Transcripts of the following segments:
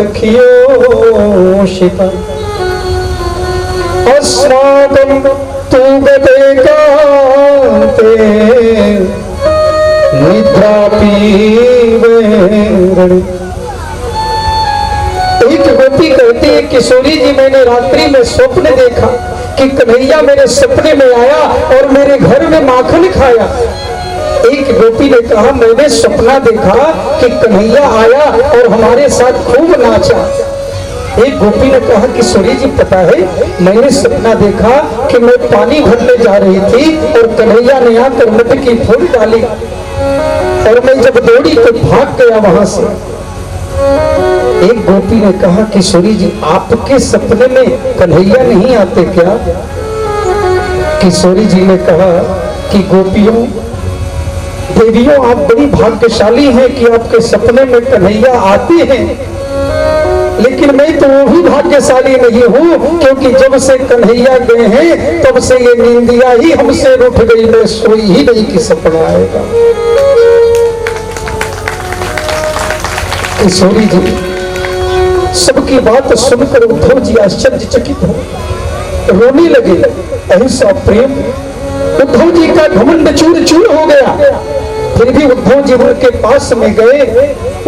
सखियो शिता अस्माकं तु गते कान्ते निद्रा पीवेरणे। एक गोपी कहती है किशोरी जी मैंने रात्रि में स्वप्न देखा कि कन्हैया मेरे सपने में आया और मेरे घर में माखन खाया। एक गोपी ने कहा मैंने सपना देखा कि कन्हैया आया और हमारे साथ खूब नाचा। एक गोपी ने कहा किशोरी जी पता है मैंने सपना देखा कि मैं पानी भरने जा रही थी और कन्हैया ने आकर मटकी फूल डाली और मैं जब दौड़ी तो भाग गया वहां से। एक गोपी ने कहा किशोरी जी आपके सपने में कन्हैया नहीं आते क्या? किशोरी जी ने कहा कि गोपियों देवियों आप बड़ी भाग्यशाली हैं कि आपके सपने में कन्हैया आते हैं, लेकिन मैं तो वो भी भाग्यशाली नहीं हूँ क्योंकि जब से कन्हैया गए हैं तब से ये नींदिया ही हमसे उठ गई, मैं सोई ही नहीं कि सपना आएगा। किशोरी जी सबकी बात सुनकर उद्धव जी आश्चर्यचकित हो रोने लगे। ऐसा प्रेम उद्धव जी का घमंड चूर चूर हो गया। फिर भी उद्धव जी उनके पास में गए।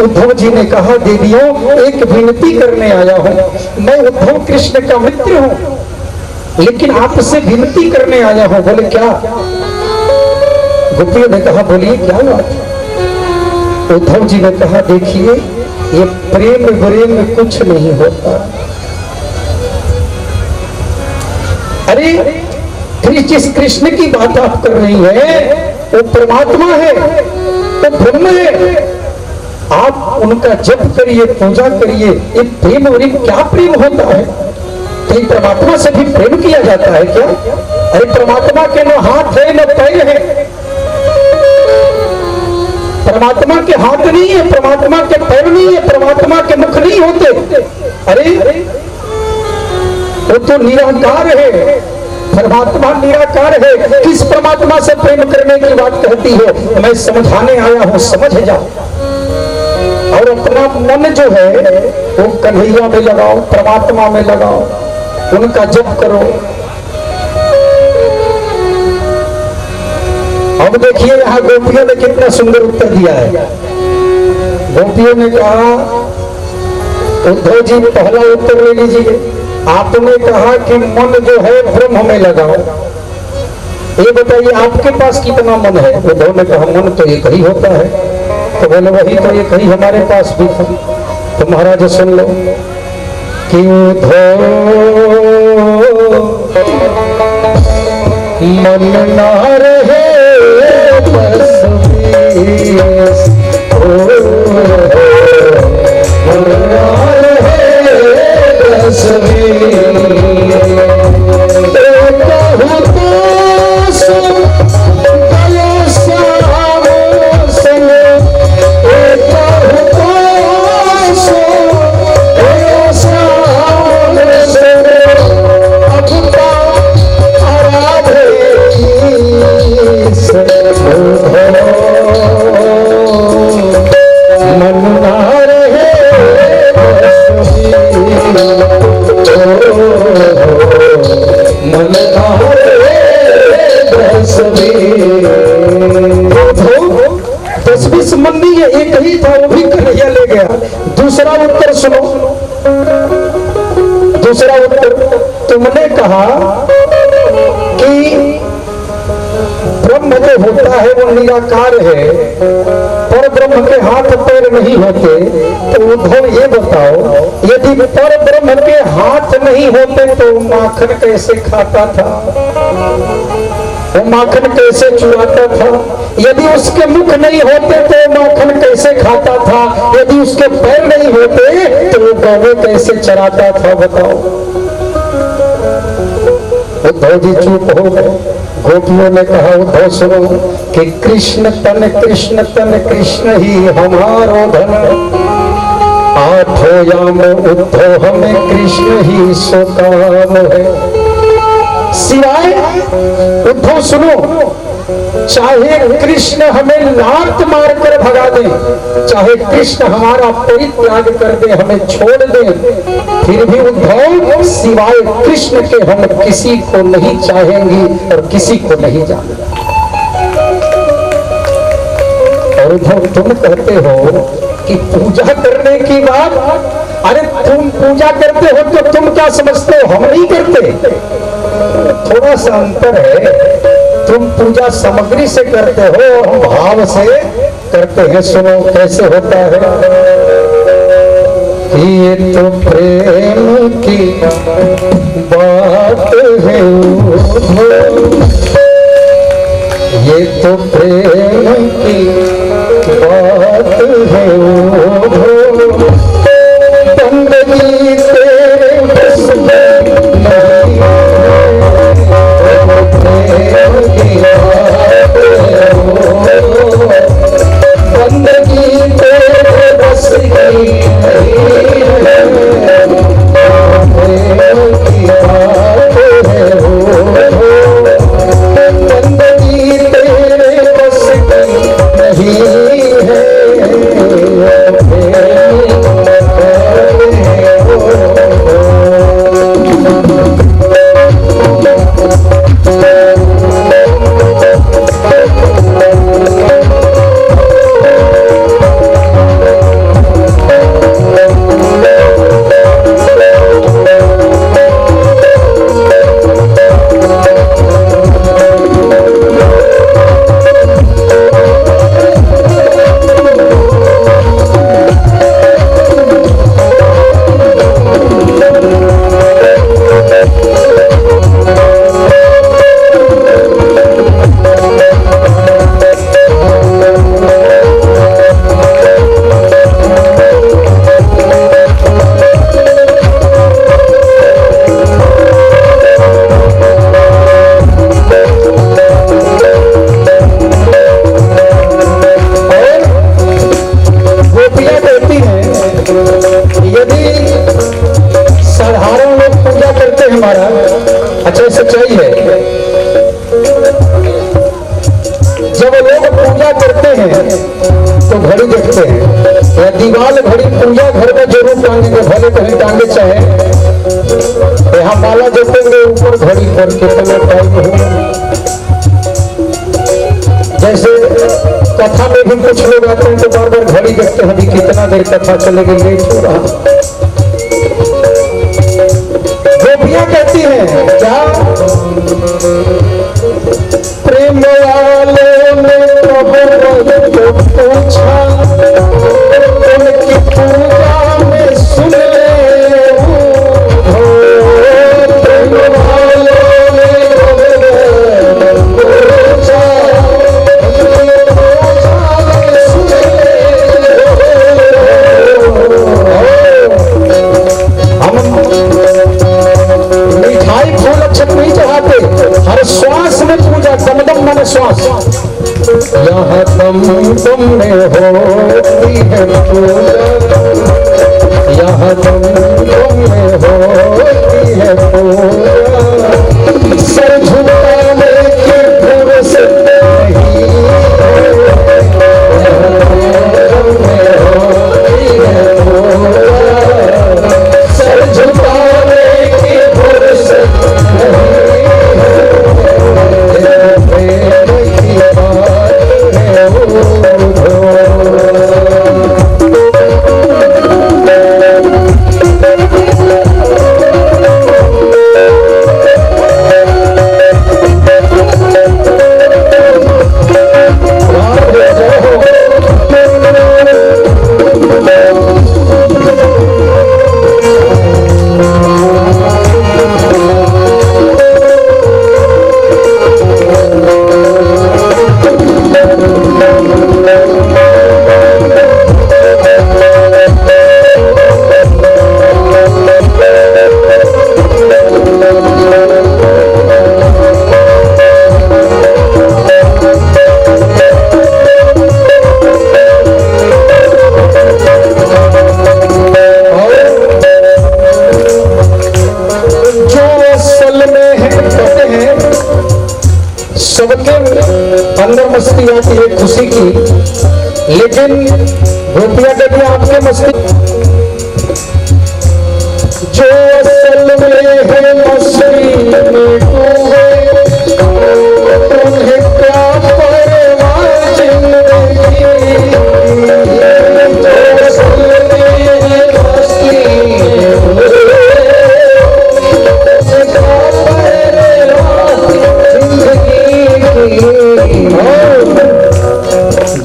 उद्धव जी ने कहा देवियों एक विनती करने आया हूं, मैं उद्धव कृष्ण का मित्र हूं लेकिन आपसे विनती करने आया हूं। बोले क्या? गोपियों ने कहा बोलिए क्या बात? उद्धव जी ने कहा देखिए ये प्रेम प्रेम में कुछ नहीं होता। अरे फिर जिस कृष्ण की बात आप कर रही है वो परमात्मा है, वो ब्रह्म है। आप उनका जप करिए पूजा करिए, ये प्रेम और क्या प्रेम होता है? तो परमात्मा से भी प्रेम किया जाता है क्या? अरे परमात्मा के न हाथ है न पैर है, परमात्मा के हाथ नहीं है, परमात्मा के पैर नहीं है, परमात्मा के मुख नहीं होते। अरे वो तो निराकार है, परमात्मा निराकार है। किस परमात्मा से प्रेम करने की बात कहती हो? मैं समझाने आया हूं, समझ जाओ। और अपना मन जो है वो कन्हैया में लगाओ, परमात्मा में लगाओ, उनका जप करो। अब देखिए यहाँ गोपियों ने कितना सुंदर उत्तर दिया है। गोपियों ने कहा उद्धव जी पहला उत्तर ले लीजिए। आपने कहा कि मन जो है ब्रह्म में लगाओ, ये बताइए आपके पास कितना मन है? उद्धव ने कहा मन तो एक ही होता है। तो बोले वही तो एक ही हमारे पास भी था। तो महाराज सुन लो कि उद्धव मन ना रहे एक ही था, वो भी कन्हैया ले गया। दूसरा उत्तर सुनो, दूसरा उत्तर तुमने कहा कि ब्रह्म जो होता है वो निराकार है, पर ब्रह्म के हाथ पैर नहीं होते। तो उद्धव ये बताओ यदि पर ब्रह्म के हाथ नहीं होते तो माखन कैसे खाता था? वो माखन कैसे चुराता था? यदि उसके मुख नहीं होते तो माखन कैसे खाता था? यदि उसके पैर नहीं होते तो वो गौवे कैसे चराता था? बताओ। उद्धव जी चुप हो गए। गोपियों ने कहा उद्धव सुनो कि कृष्ण तन कृष्ण ही हमारो धन, आठों याम उद्धव हमें कृष्ण ही सो काम है। सिवाय उद्धव सुनो चाहे कृष्ण हमें लात मार कर भगा दे, चाहे कृष्ण हमारा परित्याग कर दे, हमें छोड़ दे, फिर भी उद्धव सिवाय कृष्ण के हम किसी को नहीं चाहेंगे और किसी को नहीं जानेंगे। और उद्धव तुम कहते हो कि पूजा करने की बात, अरे तुम पूजा करते हो तो तुम क्या समझते हो हम नहीं करते? थोड़ा सा अंतर है, तुम पूजा सामग्री से करते हो, हम भाव से करते हैं। सुनो कैसे होता है। ये तो प्रेम की बात है, ये तो प्रेम की बात है, बंदगी तेरे बस में नहीं है, बंदगी तेरे बस की नहीं है, प्रेम की बात है, बंदगी तेरे बस की नहीं है, अच्छा सच्चाई है। जब लोग पूजा करते हैं तो घड़ी देखते हैं, या दीवार घड़ी पूजा घर में जरूर टांगेंगे, भले कहीं टांगे चाहे, यहाँ माला जपेंगे ऊपर घड़ी पर कितना टाइम होगा। जैसे कथा में भी कुछ लोग आते हैं तो बार बार घड़ी देखते हैं, अभी कितना देर कथा चलेगी, लेट हो रहा। गोपियां कहती हैं क्या, प्रेम वालों ने तो पूछा, उनकी पूजा में सुन ले, प्रेम वालों ने पूछा, सुन मिठाई फूल अक्षत नहीं चढ़ाते, हर श्वास में पूजा, दमदम माने श्वास। यहाँ दम में होती है पूजा, यहाँ दम में होती है पूजा, सर झुकाने की फुर्सत नहीं है, दम में होती है पूजा, सर झुकाने की फुर्सत नहीं है, प्रेम की बात है वो। मस्ती आती है खुशी की, लेकिन गोपिया कभी आपके मस्ती जो असल में है मस्ती में डूबे उन्हें क्या परवाह जिंदगी, जो असल में है मस्ती में डूबे उन्हें क्या परवाह जिंदगी,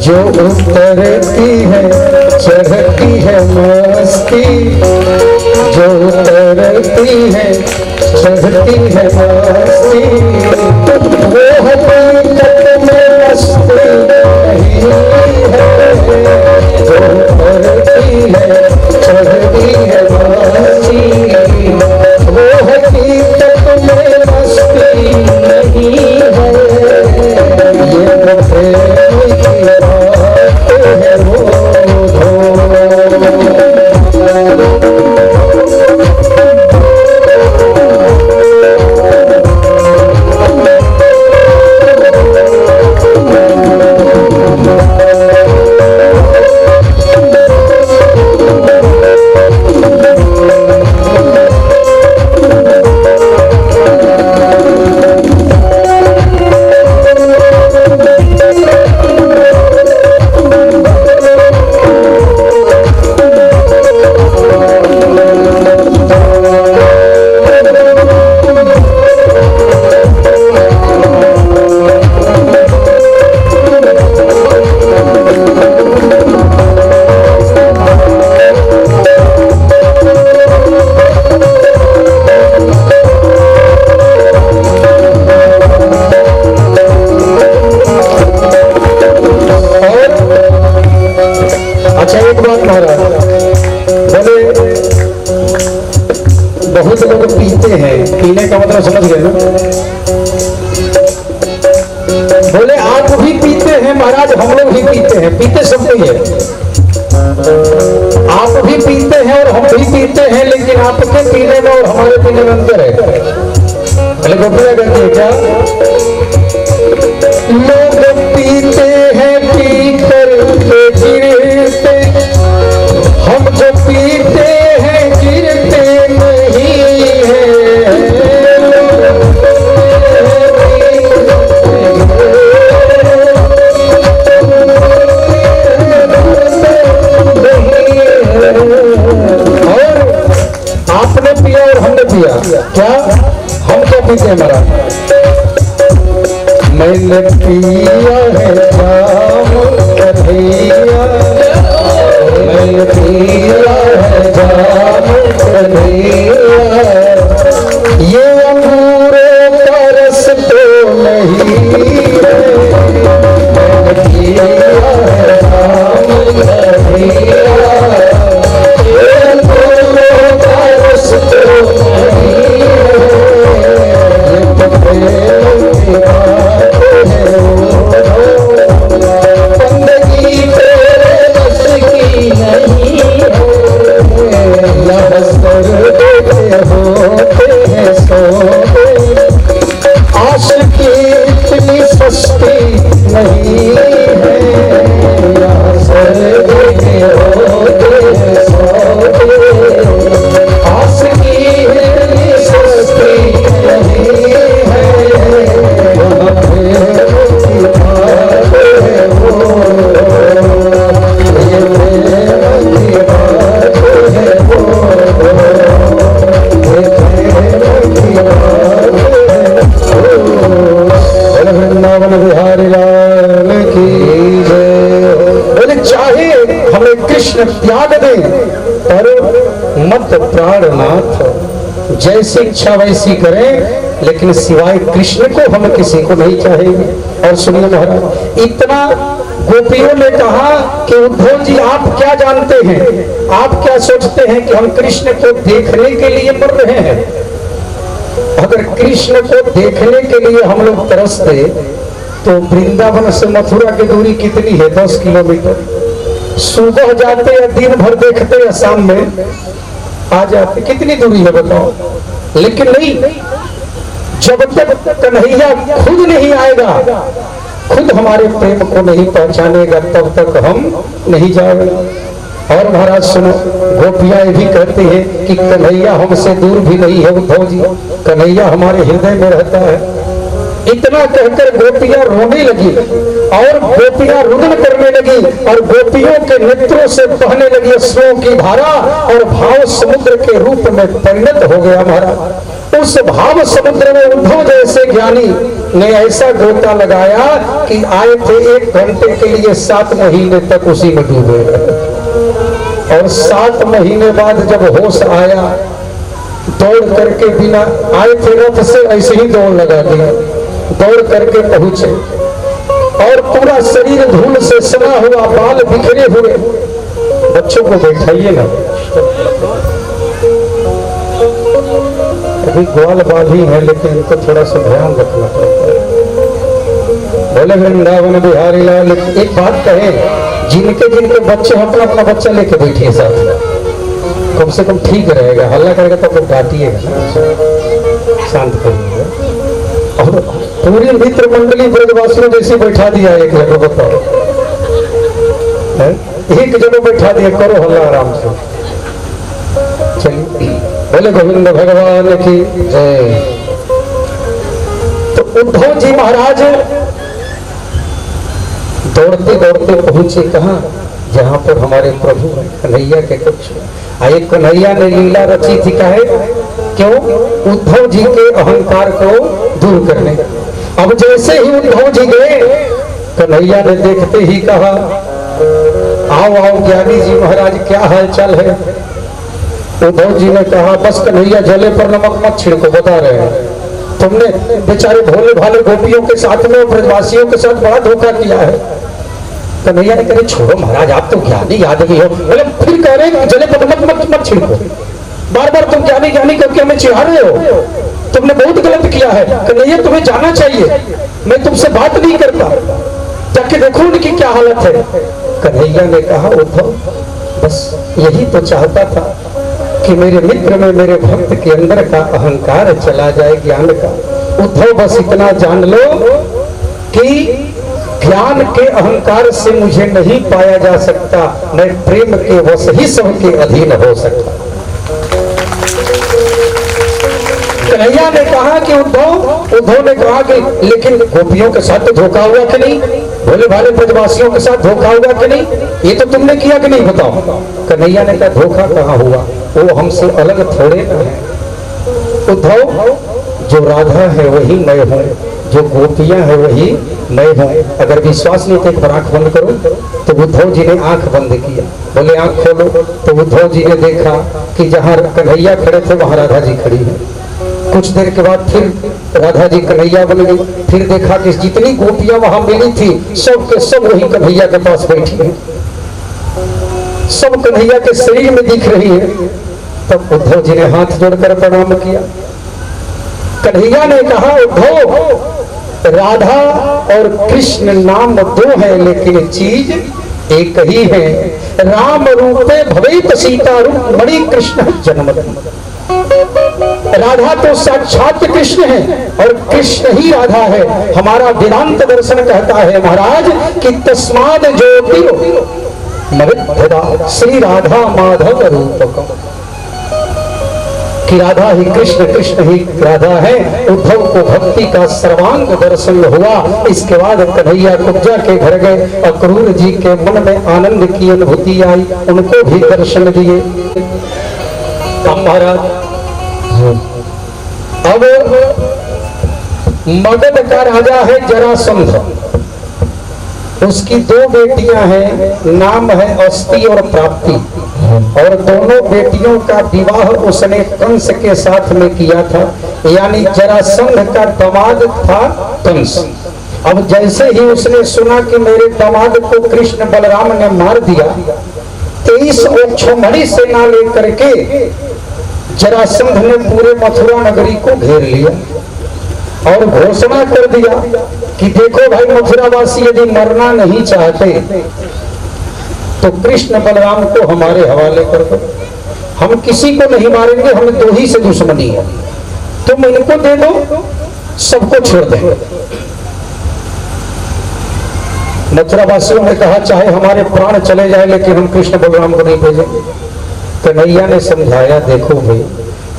जो उतरती है चढ़ती है मस्ती, जो उतरती है चढ़ती है मस्ती, वो हकीकत में मस्ती नहीं है, जो उतरती है चढ़ती है मस्ती, वो हकीकत में मस्ती नहीं है, ये तो प्रेम की बात है वो बहुत लोग पीते हैं, पीने का मतलब समझ गए ना? बोले आप भी पीते हैं महाराज, हम लोग भी पीते हैं, पीते सब कोई है, आप भी पीते हैं और हम भी पीते हैं, लेकिन आपके पीने में और हमारे पीने में अंतर है। पहले गोपियां कहती है क्या, लोग पीते हैं पी कर गिरते, हम जो पीते हैं गिरते नहीं है, और आपने पिया और हमने पिया, क्या हम क्या पीते हैं महाराज? मैंने पिया है जाम कन्हैया, मैंने पिया है जाम कन्हैया, ये अंगूरों का रस तो नहीं है, मैंने पिया है जाम कन्हैया, ये अंगूरों का रस तो नहीं है, ये तो प्रेम की बात है बंदगी तेरे बस की नहीं है, या बस कर देते होते हैं सोते, आशिकी इतनी सस्ती नहीं है, या सर देते होते हैं सोते, आशिकी इतनी सस्ती नहीं है, वहाँ प्रेम की बात है वो, ये प्रेम की बात है वो, ये प्रेम की बात है वो। वृंदावन बिहारी लाल की जय। बोले चाहे हमें कृष्ण त्याग दे, पर मत प्राणनाथ, जैसी इच्छा वैसी करें, लेकिन सिवाय कृष्ण को हम किसी को नहीं चाहेंगे। और सुनिए महाराज, इतना गोपियों ने कहा कि उद्धव जी आप क्या जानते हैं, आप क्या सोचते हैं कि हम कृष्ण को देखने के लिए मर रहे हैं? अगर कृष्ण को देखने के लिए हम लोग तरसते तो वृंदावन से मथुरा की दूरी कितनी है? 10 किलोमीटर। सुबह जाते या दिन भर देखते या शाम में आ जाते, कितनी दूरी है बताओ? लेकिन नहीं, जब तक कन्हैया खुद नहीं आएगा खुद हमारे प्रेम को नहीं पहचानेगा तब तक हम नहीं जाएंगे। और महाराज सुनो, गोपियां भी कहती है कि कन्हैया हमसे दूर भी नहीं है उद्धव जी, कन्हैया हमारे हृदय में रहता है। इतना कहकर गोपियां रोने लगी और गोपियां रुदन करने लगी और गोपियों के नेत्रों से बहने लगी अश्रुओं की धारा और भाव समुद्र के रूप में परिणत हो गया। महाराज उस भाव समुद्र में उद्धव जैसे ज्ञानी ने ऐसा गोता लगाया कि आए थे 1 घंटे के लिए 7 महीने तक उसी में डूबे और 7 महीने बाद जब होश आया दौड़ करके बिना आए थे रथ से ऐसे ही दौड़ लगा दिया, दौड़ करके पहुंचे और पूरा शरीर धूल से सना हुआ, बाल बिखरे हुए। बच्चों को बैठाइए ना, अभी ग्वाल बाल ही है लेकिन इनको थोड़ा सा ध्यान रखना पड़ता है। बोले वृंदावन बिहारी लाल। एक बात कहें, जिनके जिनके बच्चे अपना अपना बच्चा लेके बैठिए साथ, कम से कम ठीक रहेगा। हल्ला करेगा तो फिर डांटिएगा, शांत करिएगा। और पूरी मित्र मंडली ब्रजवासियों जैसे बैठा दिया एक जगह, बताओ एक जगह बैठा दिया, करो हल्ला आराम से। चलिए, बोले गोविंद भगवान की जय। तो उद्धव जी महाराज दौड़ते दौड़ते पहुंचे कहाँ, जहां पर हमारे प्रभु कन्हैया के कुछ आए। कन्हैया ने लीला रची थी, कहे क्यों? उद्धव जी के अहंकार को दूर करने। अब जैसे ही उद्धव जी गए, कन्हैया ने देखते ही कहा, आओ आओ ज्ञानी जी महाराज, क्या हाल चाल है? उद्धव जी ने कहा, बस कन्हैया जले पर नमक मत छिड़को, बता रहे हैं तुमने बेचारे भोले भाले गोपियों के साथ में ब्रजवासियों के साथ बड़ा धोखा किया है। कन्हैया ने कहा, छोड़ो महाराज, आप तो ज्ञानी आदमी हो। बोले फिर कह रहे जले पर नमक मत छिड़को, बार बार तुम ज्ञानी ज्ञानी करके हमें चिढ़ा रहे हो, तुमने बहुत गलत किया है। कन्हैया तुम्हें जाना चाहिए, मैं तुमसे बात नहीं करता, जाके देखो उनकी क्या हालत है। कन्हैया ने कहा, उद्धव बस यही तो चाहता था कि मेरे मित्र में, मेरे भक्त के अंदर का अहंकार चला जाए, ज्ञान का। उद्धव बस इतना जान लो कि ज्ञान के अहंकार से मुझे नहीं पाया जा सकता, मैं प्रेम के वश ही सबके अधीन हो सकता। कन्हैया ने कहा कि उद्धव ने कहा कि लेकिन गोपियों के साथ तो धोखा हुआ कि नहीं, भोले भाले ब्रजवासियों के साथ धोखा हुआ कि नहीं, ये तो तुमने किया कि नहीं, बताओ। कन्हैया ने कहा, धोखा कहाँ हुआ, वो हमसे अलग थोड़े न है। उद्धव, जो राधा है वही मैं हूँ, जो गोपियां है वही मैं हूँ। अगर विश्वास नहीं तो एक बार आंख बंद करो। तो उद्धव जी ने आंख बंद किया, बोले आंख खोलो। तो उद्धव जी ने देखा कि जहाँ कन्हैया खड़े थे वहां राधा जी खड़ी है। कुछ देर के बाद फिर राधा जी कन्हैया बन गई। फिर देखा कि जितनी गोपियां वहां मिली थी सब के सब वही कन्हैया के पास बैठी है, सब कन्हैया के शरीर में दिख रही है। तब उद्धव जी ने हाथ जोड़कर प्रणाम किया। कन्हैया ने कहा, उद्धव राधा और कृष्ण नाम 2 है लेकिन चीज एक ही है। राम रूपे भवेत सीता रूप मणि कृष्ण जन्म। राधा तो साक्षात कृष्ण है और कृष्ण ही राधा है। हमारा वेदांत दर्शन कहता है महाराज कि तस्माद ज्योतिरो श्री राधा माधव रूपकम, कि राधा ही कृष्ण, कृष्ण ही राधा है। उद्धव को भक्ति का सर्वांग दर्शन हुआ। इसके बाद कन्हैया कुब्जा के घर गए, अक्रूर जी के मन में आनंद की अनुभूति आई, उनको भी दर्शन दिए। महाराज अब मगध का राजा है जरासंध, उसकी 2 बेटियां हैं, नाम है अस्ति और प्राप्ति, और दोनों बेटियों का विवाह उसने कंस के साथ में किया था, यानी जरासंध का दामाद था कंस। अब जैसे ही उसने सुना कि मेरे दामाद को कृष्ण बलराम ने मार दिया, 23 ओक्षमणि सेना लेकर के जरासंध ने पूरे मथुरा नगरी को घेर लिया और घोषणा कर दिया कि देखो भाई मथुरावासी, यदि मरना नहीं चाहते तो कृष्ण बलराम को हमारे हवाले कर दो, हम किसी को नहीं मारेंगे, हम 2 ही से दुश्मनी है, तुम इनको दे दो, सबको छोड़ देंगे। मथुरा वासियों ने कहा चाहे हमारे प्राण चले जाए लेकिन हम कृष्ण बलराम को नहीं भेजेंगे। कन्हैया ने समझाया, देखो भाई,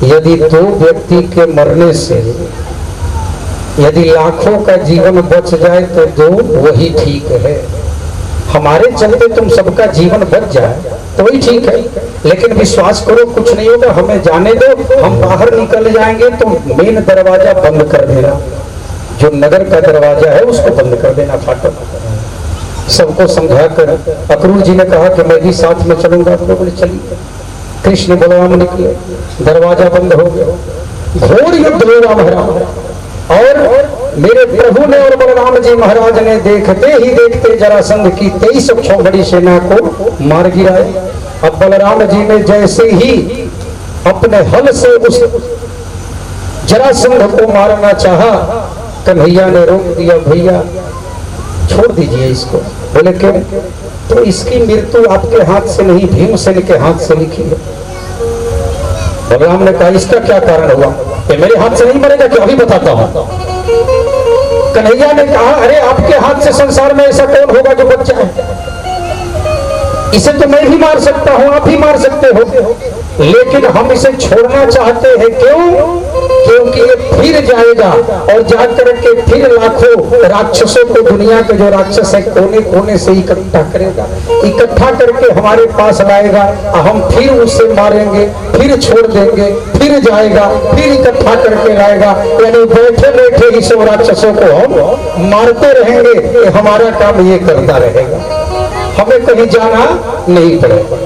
यदि दो व्यक्ति के मरने से यदि लाखों का जीवन बच जाए तो दो वही ठीक है। हमारे चलते तुम सबका जीवन बच जाए तो वही ठीक है, लेकिन विश्वास करो कुछ नहीं होगा, हमें जाने दो, हम बाहर निकल जाएंगे तो मेन दरवाजा बंद कर देना, जो नगर का दरवाजा है उसको बंद कर देना, फाटक। सबको समझाकर अक्रूर जी ने कहा कि मैं भी साथ में चलूंगा। तो बोले चलिए। कृष्ण बलराम निकले, दरवाजा बंद हो गया। घोर युद्ध हुआ महाराज, और मेरे प्रभु ने और बलराम जी महाराज ने देखते ही देखते जरासंध की 23 बड़ी सेना को मार गिराया। अब बलराम जी ने जैसे ही अपने हल से उस जरासंध को मारना चाहा, कन्हैया ने रोक दिया, भैया छोड़ दीजिए इसको। बोले क्यों? तो इसकी मृत्यु आपके हाथ से नहीं, भीमसेन के हाथ से लिखी है। बलराम ने कहा, इसका क्या कारण हुआ? कि मेरे हाथ से नहीं मरेगा क्या? अभी बताता हूं। कन्हैया ने कहा, अरे आपके हाथ से संसार में ऐसा कौन होगा जो बच्चा है? इसे तो मैं भी मार सकता हूं, आप भी मार सकते हो, लेकिन हम इसे छोड़ना चाहते हैं। क्यों? क्योंकि ये फिर जाएगा और जाकर के फिर लाखों राक्षसों को, दुनिया के जो राक्षस है, कोने कोने से इकट्ठा करेगा, इकट्ठा करके हमारे पास लाएगा, हम फिर उसे मारेंगे, फिर छोड़ देंगे, फिर जाएगा, फिर इकट्ठा करके लाएगा। यानी बैठे बैठे ही सब राक्षसों को हम मारते रहेंगे। हमारा काम ये करता रहेगा, हमें कहीं जाना नहीं पड़ेगा।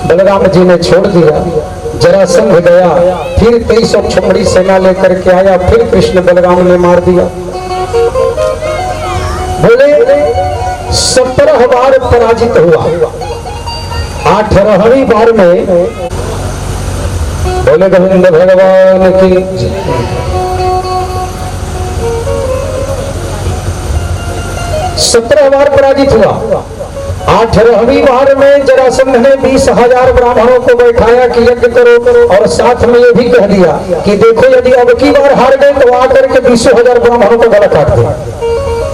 बलराम जी ने छोड़ दिया, जरासंध गया, फिर 23 बड़ी सेना लेकर के आया, फिर कृष्ण बलराम ने मार दिया। बोले 17 बार पराजित हुआ, 18वीं बार में बोले गोविंद भगवान की 17 बार पराजित हुआ। 18वीं बार में जरासंध ने 20,000 ब्राह्मणों को बैठाया कि यज्ञ करो, और साथ में ये भी कह दिया कि देखो यदि अब की बार हार गए तो आकर के 20,000 ब्राह्मणों को गला काट दे।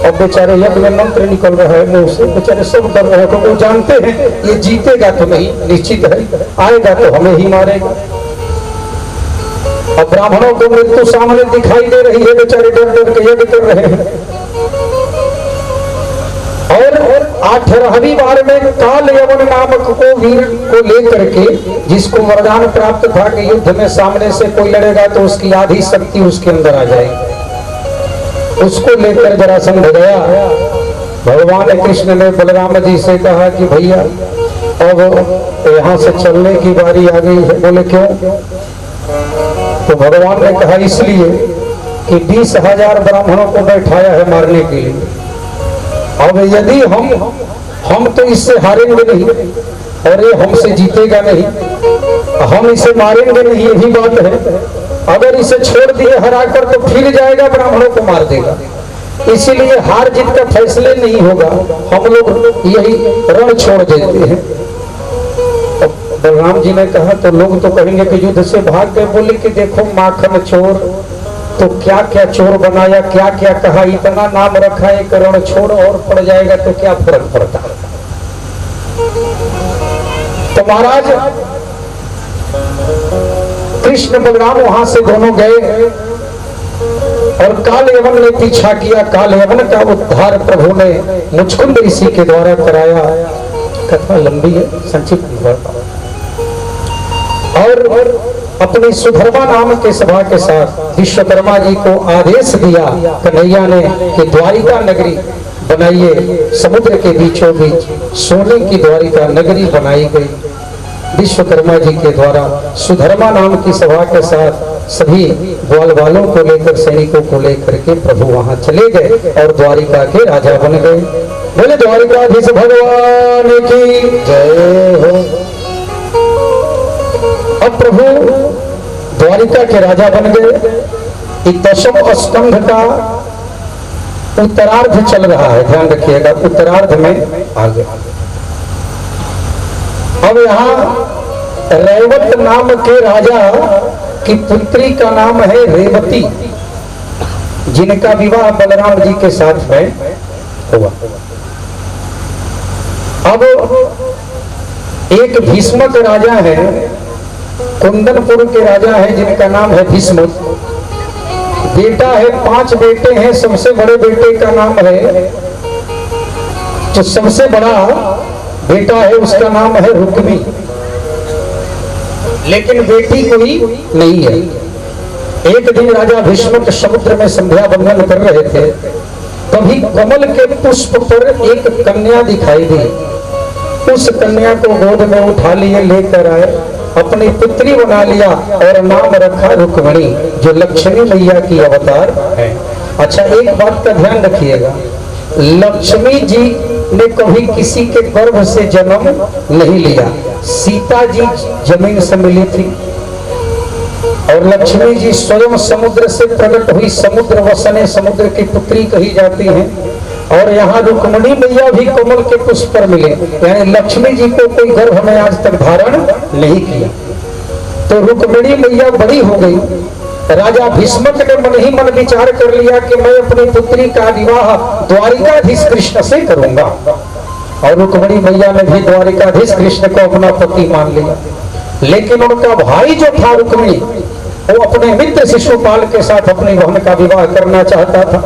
अब बेचारे यज्ञ में मंत्र निकल रहा है मुंह से, बेचारे सब डर रहे हैं, वो जानते हैं ये जीतेगा तो नहीं, निश्चित है, आएगा तो हमें ही मारेगा। अब ब्राह्मणों को मृत्यु सामने दिखाई दे रही है, बेचारे डर डर के यज्ञ कर रहे हैं। और 18वीं बार में काल यवन नामक को वीर को लेकर के, जिसको वरदान प्राप्त था कि युद्ध में सामने से कोई लड़ेगा तो उसकी आधी शक्ति उसके अंदर आ जाएगी, उसको लेकर जरासंध गया। भगवान कृष्ण ने बलराम जी से कहा कि भैया अब यहाँ से चलने की बारी आ गई है। बोले क्यों? तो भगवान ने कहा इसलिए कि 20,000 ब्राह्मणों को बैठाया है मारने के लिए। अब यदि हम तो इससे हारेंगे नहीं और ये हमसे जीतेगा नहीं, हम इसे मारेंगे नहीं, यही बात है। अगर इसे छोड़ दिए हराकर तो फिर जाएगा, ब्राह्मणों को मार देगा। इसीलिए हार जीत का फैसले नहीं होगा, हम लोग यही रण छोड़ देते हैं। बलराम जी ने कहा तो लोग तो कहेंगे कि युद्ध से भाग गए। बोले कि देखो माखन चोर, तो क्या क्या चोर बनाया, क्या क्या कहा, इतना नाम रखा है, रण छोड़ और पड़ जाएगा तो क्या फर्क पड़ता। तो महाराज कृष्ण बलराम वहां से दोनों गए और काल यवन ने पीछा किया। काल यवन का उद्धार प्रभु ने मुचकुंद ऋषि के द्वारा कराया। कथा लंबी है, संक्षिप्त। और अपनी सुधर्मा नाम के सभा के साथ विश्वकर्मा जी को आदेश दिया कन्हैया ने कि द्वारिका नगरी बनाइए। समुद्र के बीचों बीच सोने की द्वारिका नगरी बनाई गई विश्वकर्मा जी के द्वारा। सुधर्मा नाम की सभा के साथ सभी ग्वाल वालों को लेकर, सैनिकों को लेकर के प्रभु वहां चले गए और द्वारिका के राजा बन गए। बोले द्वारिकाधीश भगवान की जय हो। अब प्रभु द्वारिका के राजा बन गए। 10वें स्कंध का उत्तरार्ध चल रहा है, ध्यान रखिएगा, उत्तरार्ध में आगे। अब यहाँ रेवत नाम के राजा की पुत्री का नाम है रेवती, जिनका विवाह बलराम जी के साथ में हुआ। अब एक भीष्मक राजा है, कुंदनपुर के राजा है, जिनका नाम है भीष्म। बेटा है, 5 बेटे हैं। सबसे बड़े बेटे का नाम है, जो सबसे बड़ा बेटा है उसका नाम है रुक्मी, लेकिन बेटी कोई नहीं है। एक दिन राजा भीष्मक समुद्र में संध्या बंदन कर रहे थे, तभी कमल के पुष्प पर एक कन्या दिखाई दी। उस कन्या को गोद में उठा लिए, लेकर आए, अपनी पुत्री बना लिया और नाम रखा रुक्मिणी, जो लक्ष्मी मैया की अवतार है। अच्छा, एक बात का ध्यान रखिएगा, लक्ष्मी जी ने कभी किसी के गर्भ से जन्म नहीं लिया। सीता जी जमीन से मिली थी और लक्ष्मी जी स्वयं समुद्र से प्रकट हुई, समुद्र वसने समुद्र की पुत्री कही जाती हैं। और यहाँ रुक्मिणी मैया भी कमल के पुष्प पर मिले, यानी लक्ष्मी जी को कोई गर्भ में आज तक धारण नहीं किया। तो रुक्मिणी मैया बड़ी हो गई। राजा भीष्मक ने मन ही मन विचार कर लिया कि मैं अपनी पुत्री का विवाह द्वारिकाधीश कृष्ण से करूंगा। और रुक्मिणी मैया ने भी द्वारिकाधीश कृष्ण को अपना पति मान लिया। लेकिन उनका भाई जो था रुक्मी, वो अपने मित्र शिशुपाल के साथ अपनी बहन का विवाह करना चाहता था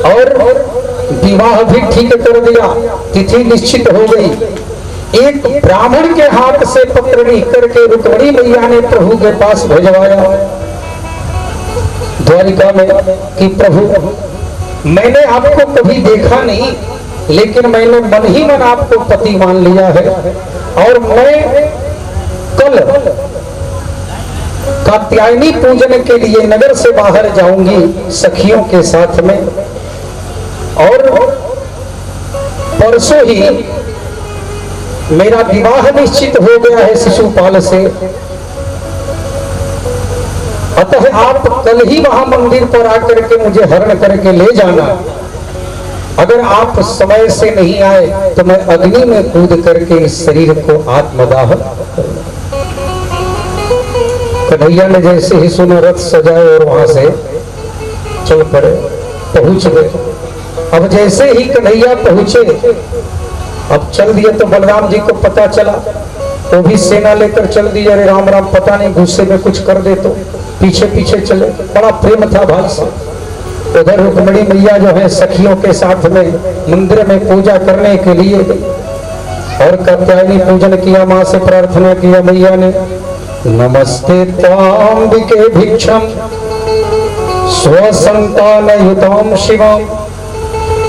और विवाह भी ठीक कर दिया। तिथि निश्चित हो गई। एक ब्राह्मण के हाथ से पत्र लिख करके रुक्मिणी मैया ने प्रभु के पास भेजवाया द्वारिका में कि प्रभु, मैंने आपको कभी देखा नहीं, लेकिन मैंने मन ही मन आपको पति मान लिया है और मैं कल कात्यायनी पूजन के लिए नगर से बाहर जाऊंगी सखियों के साथ में, और परसों ही मेरा विवाह निश्चित हो गया है शिशुपाल से। अतः आप कल ही वहां मंदिर पर आकर के मुझे हरण करके ले जाना। अगर आप समय से नहीं आए तो मैं अग्नि में कूद करके इस शरीर को आत्मदाह करूंगा। कन्हैया ने जैसे ही सुना, रथ सजाए और वहां से चल पड़े, पहुंच गए। अब जैसे ही कन्हैया पहुंचे, अब चल दिए तो बलराम जी को पता चला, वो भी सेना लेकर चल दिए। अरे राम राम, पता नहीं गुस्से में कुछ कर दे, तो पीछे पीछे चले। बड़ा प्रेम था भाई से। उधर रुक्मिणी मैया जो है सखियों के साथ में मंदिर में पूजा करने के लिए और कात्यायनी पूजन किया। माँ से प्रार्थना किया मैया ने, नमस्ते तांबिके भिक्षम स्वसंतानयुतां शिवां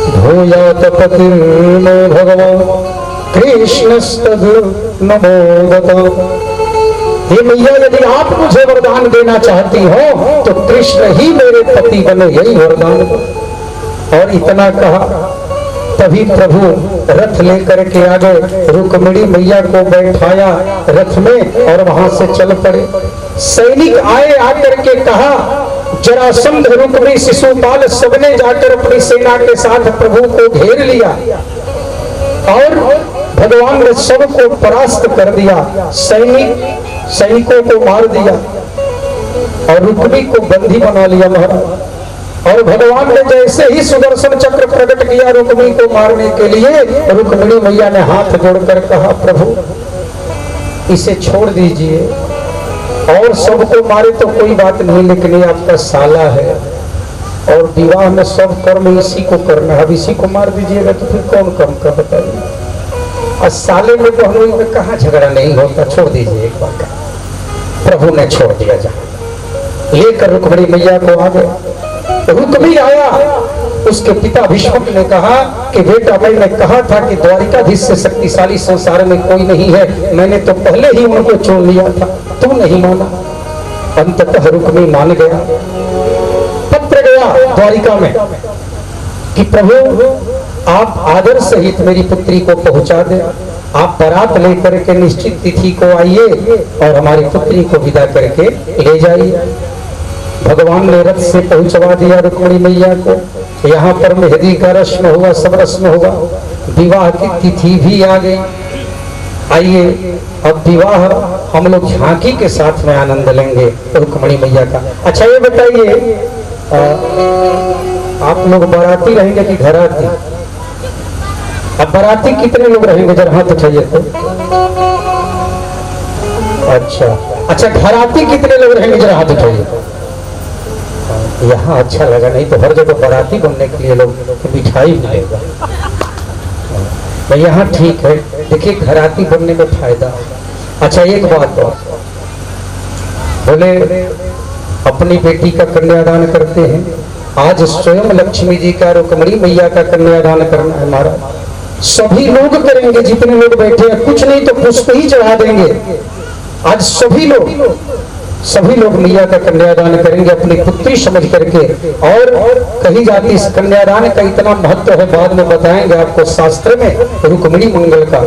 भूयात पतिर्मे भगवान कृष्णस्तदु नमोदताम्। हे मैया, यदि आप मुझे वरदान देना चाहती हो तो कृष्ण ही मेरे पति बने, यही वरदान। और इतना कहा, तभी प्रभु रथ लेकर के आ गए, रुक्मिणी मैया को बैठाया रथ में और वहां से चल पड़े। सैनिक आए, आकर के कहा, जरासंध, रुक्मी, शिशुपाल सबने जाकर अपनी सेना के साथ प्रभु को घेर लिया और भगवान ने सबको परास्त कर दिया। सैनिकों को मार दिया और रुक्मी को बंदी बना लिया महाराज। और भगवान ने जैसे ही सुदर्शन चक्र प्रकट किया रुक्मी को मारने के लिए, रुक्मिणी मैया ने हाथ जोड़कर कहा, प्रभु इसे छोड़ दीजिए, और सबको मारे तो कोई बात नहीं, लेकिन ये आपका साला है और विवाह में सब कर्म इसी को करना है। अब इसी को मार दीजिएगा तो फिर कौन कम का बताइए। और साले में बहनोई में कहाँ झगड़ा नहीं होता, छोड़ दीजिए एक बार का। प्रभु ने छोड़ दिया। जा लेकर रुक्मिणी मैया को आ गया। रुक्मी आया, उसके पिता भीष्मक ने कहा कि बेटा, मैंने कहा था कि द्वारिकाधीश से शक्तिशाली संसार में कोई नहीं है, मैंने तो पहले ही उनको चुन लिया था, तू नहीं माना। अंततः रुक्मी मान गया। पत्र गया द्वारिका में कि प्रभु आप आदर सहित मेरी पुत्री को पहुंचा दे, आप बारात लेकर के निश्चित तिथि को आइए और हमारी पुत्री को विदा करके ले जाइए। भगवान ने रथ से पहुंचवा दिया रुक्मिणी मैया को। यहाँ पर मेहंदी का रस्म हुआ, सब रस्म हुआ, विवाह की तिथि भी आ गई। आइए अब विवाह हम लोग झांकी के साथ में आनंद लेंगे रुक्मिणी मैया का। अच्छा ये बताइए, आप लोग बाराती रहेंगे कि घराती? अब बाराती कितने लोग रहेंगे जरा हाथ उठाइए तो। अच्छा घराती कितने लोग रहेंगे जरा हाथ उठाइए। यहाँ अच्छा लगा, नहीं तो हर जगह बाराती बनने के लिए लोग मिठाई मिलेगा। यहाँ ठीक है, देखिए घराती बनने में फायदा। अच्छा एक बात और, बोले अपनी बेटी का कन्यादान करते हैं, आज स्वयं लक्ष्मी जी का रुक्मिणी मैया का कन्यादान करना है हमारा, सभी लोग करेंगे, जितने लोग बैठे हैं, कुछ नहीं तो पुष्प ही चढ़ा देंगे। आज सभी लोग मैया का कन्यादान करेंगे अपनी पुत्री समझ करके। और कही जाती इस कन्यादान का इतना महत्व है, बाद में बताएंगे आपको शास्त्र में, रुक्मिणी मंगल का।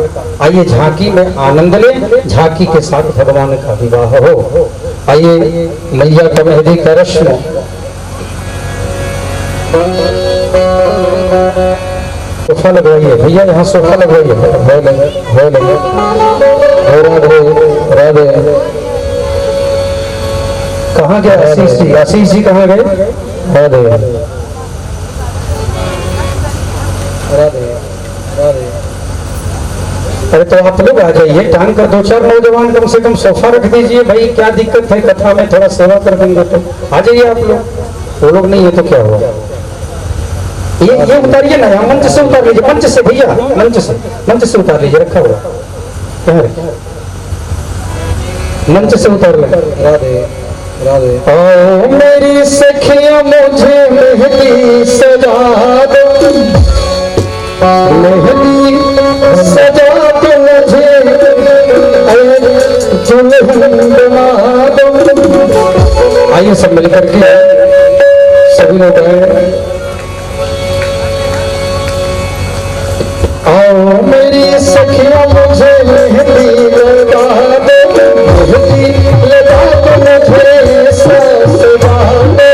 आइए झांकी में आनंद लें, झांकी के साथ भगवान का विवाह हो। आइए मैया का मेहंदी का रस्म। सोफा लगवाइए भैया, यहाँ सोफा लगवाइए। राधे कहाँ गए आशीष जी कहाँ गए? राधे राधे राधे। अरे तो आप लोग आ जाइए, टांग कर 2-4 नौजवान कम से कम सोफा रख दीजिए भाई, क्या दिक्कत है, कथा में थोड़ा सेवा कर देंगे तो आ जाइए आप लोग। वो लोग नहीं है तो क्या हुआ, ये उतारिए ना, मंच से उतार लीजिए, मंच से भैया, मंच से उतार लीजिए, रखा हुआ मंच से उतार ले। राधे राधे। ओ मेरी सखियां मुझे मेहंदी सजा दो, मेहंदी सजा दो मुझे, दुल्हन बना दो। आइए सब मिलकर के सभी लोग आए। आओ मेरी सखियां मुझे मेहंदी लगा दो, मेहंदी लगा दो मुझे सजा दो,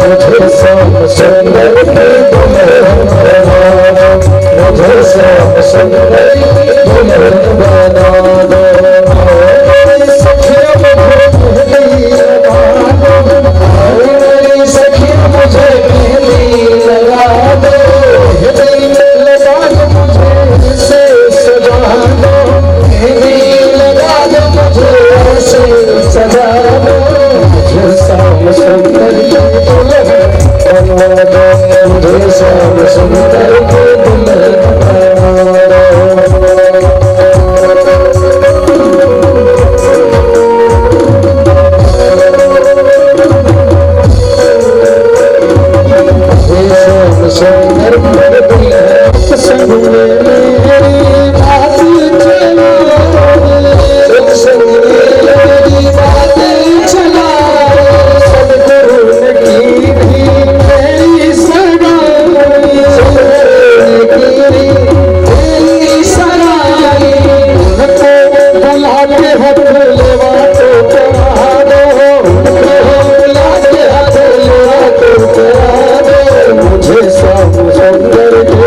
मुझे सब सुंदर की दुल्हन बना दो, मुझे सब सुंदर की दुल्हन बना दो। मेरी सखियां मुझे मेहंदी लगा दो, मेरी सखियां मुझे मेहंदी लगा दो, मेहंदी लगा दो मुझे से सजा दो, मेहंदी लगा दो मुझे से सजा दो, मुझे सब सुंदर की दुल्हन बना दो, मुझे सब सुंदर की दुल्हन बना दो, सुंदर संग में मेरी बात चला, संग में मेरी बात चला, सदगुरु की भी मेरी सगाई, सदगुरु की मेरी सगाई, उनको बुला के हाथ लेवा तो करा दो, उनको बुला के हाथ लेवा तो करा दो, मुझे सब सुंदर के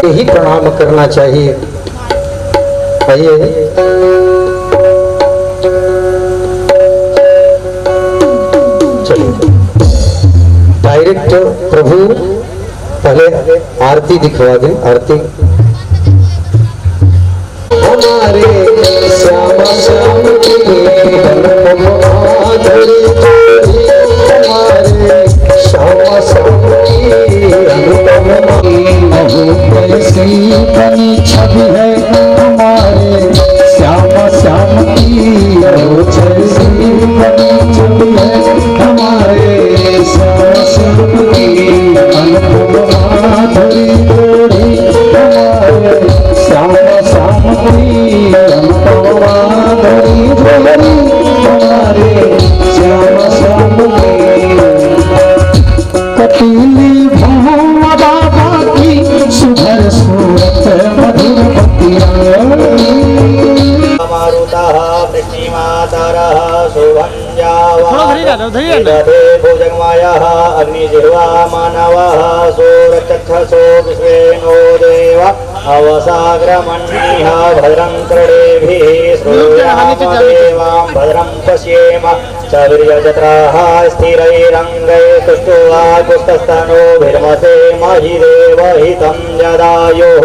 ही प्रणाम करना चाहिए। आइए चलिए डायरेक्ट प्रभु पहले आरती दिखवा दें। आरती हमारे श्याम श्याम की अनुपम माधुरी, हमारे श्याम श्याम की अनुपम कैसी बनी छवि है, हमारे श्याम श्याम की जैसी बनी छवि है, हमारे श्याम श्याम की अनुपम माधुरी जोड़ी, हमारे श्याम श्याम की अनुपम माधुरी जोड़ी, हमारे श्याम श्याम की कटीली भावा बाबा की सुधर सूरत मधुर बतिया। मारुतः वृष्टिमाता नमस्कारः शोभञ्जावादे भुजगमायः अग्निजिह्वा मानवः सूरचक्षसो विश्वेनो देव अवसाग्रमण्यः भद्रं कर्णेभिः श्रूयामदेवां भद्रं पश्येम सवीर्यजत्राः स्थिरैरङ्गैः तुष्टुवाकुस्तस्तनोभिर्मसे महि देवहितं यदायुः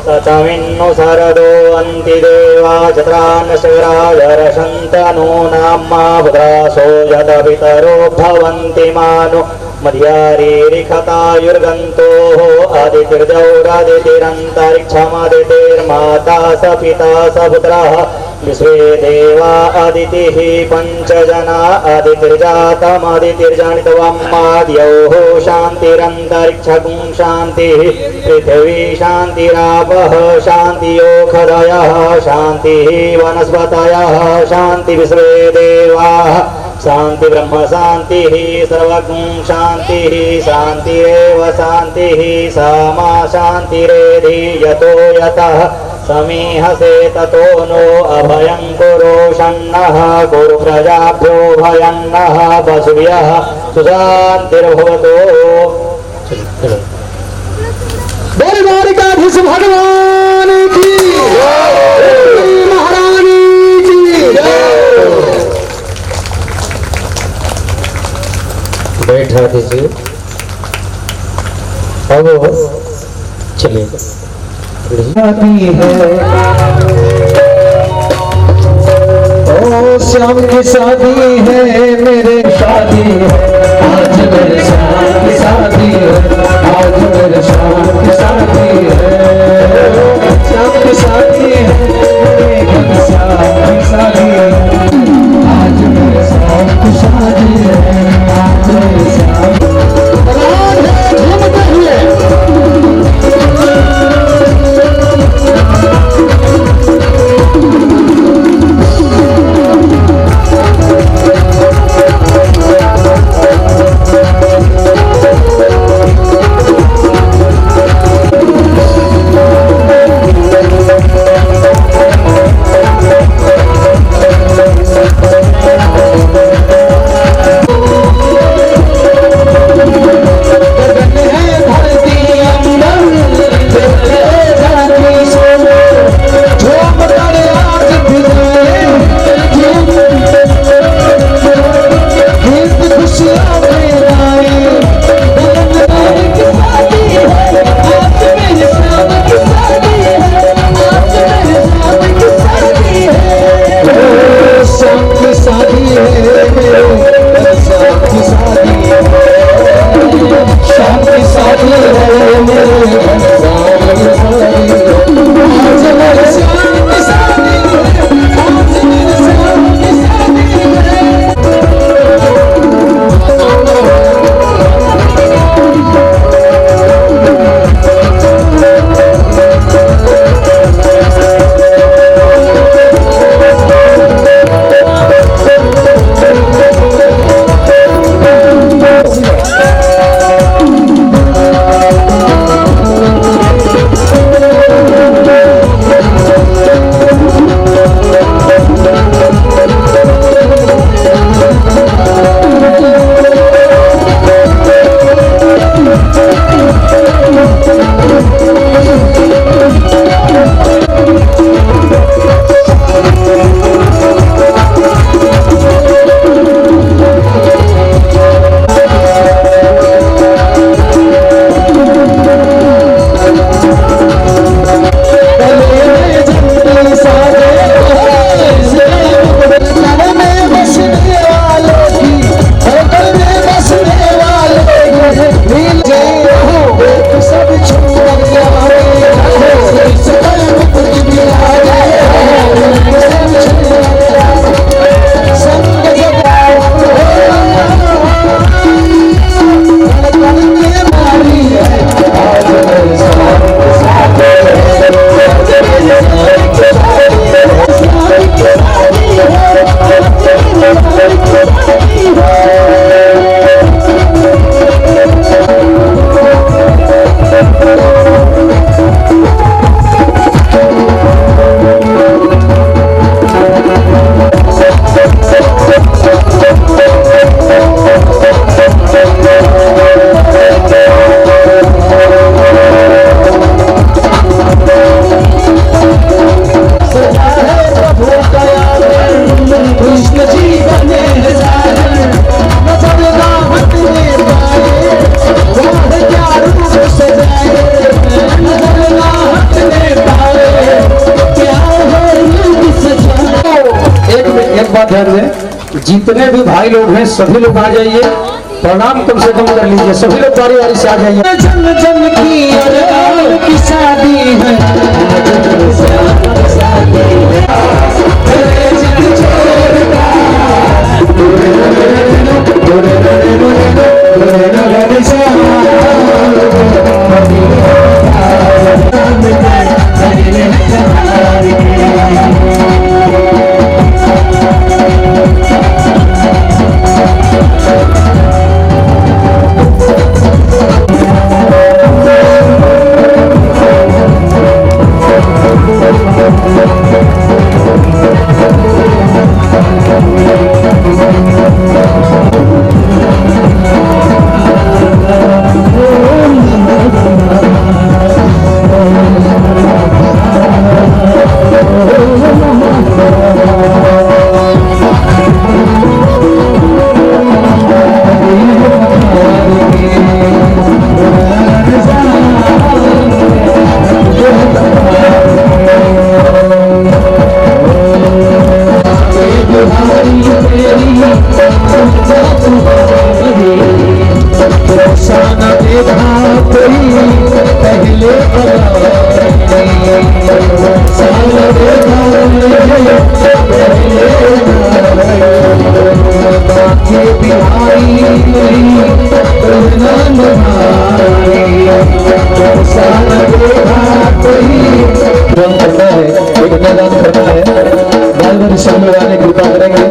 सतमिन्नु शरदो अन्ति देवा जत्रान्नशराजरशन्तनो नाम्मा भद्रासो यदपितरो भवन्ति मानो मध्यारीरिखतायुर्गन्तोः आदितिर्जौरादितिरन्तरिक्षमादितिर्माता स पिता स पुत्रः विश्वे देवा अदितिः पञ्चजना आदितिर्जातमदितिर्जनितवम्माद्यौः शान्तिरन्तरिक्षगुं शान्तिः पृथिवी शान्तिरापः शान्तियोखदयः शान्तिः वनस्पतयः शान्ति विश्वे देवाः शांति ब्रह्म शांति सर्वगुण शांति शांतिरेव शांति सामा शांतिरेधि यतो यतः समीहसे ततो नो अभयं कुरु शन्नः कुरु प्रजाभ्यो भयन्नः पशुभ्यः सुशान्तिर्भवतु। द्वारिकाधीश भगवान की महारानी की बैठा दीजिए। अब चलिए शादी है ओ श्याम की शादी है मेरे शादी है आज मेरे श्याम की शादी है आज मेरे श्याम की शादी है श्याम की शादी है मेरे श्याम की शादी है आज मेरे श्याम की शादी है आज मेरे श्याम झूमते हुए एक बात ध्यान दें, जितने भी भाई लोग हैं सभी लोग आ जाइए, प्रणाम कम से कम कर लीजिए, सभी लोग बारी बारी से आ जाइए। जन जन की और की शादी है, कृपा करेंगे।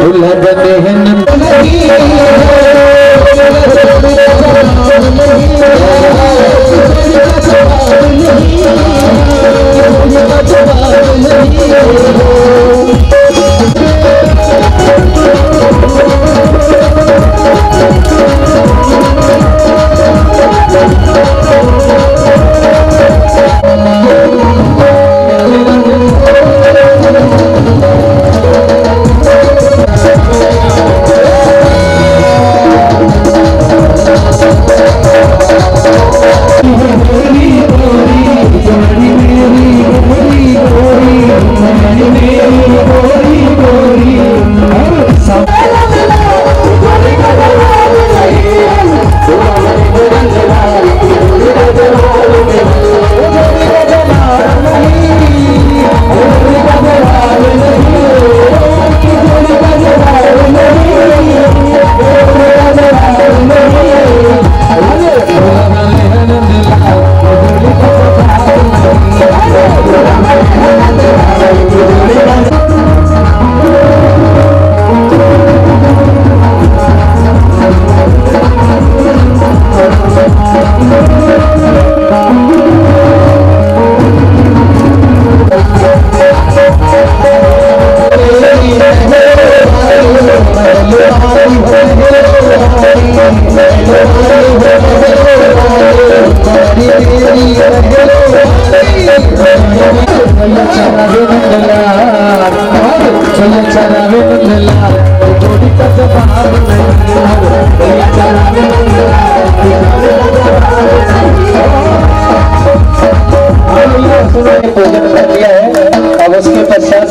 दूल्हा बने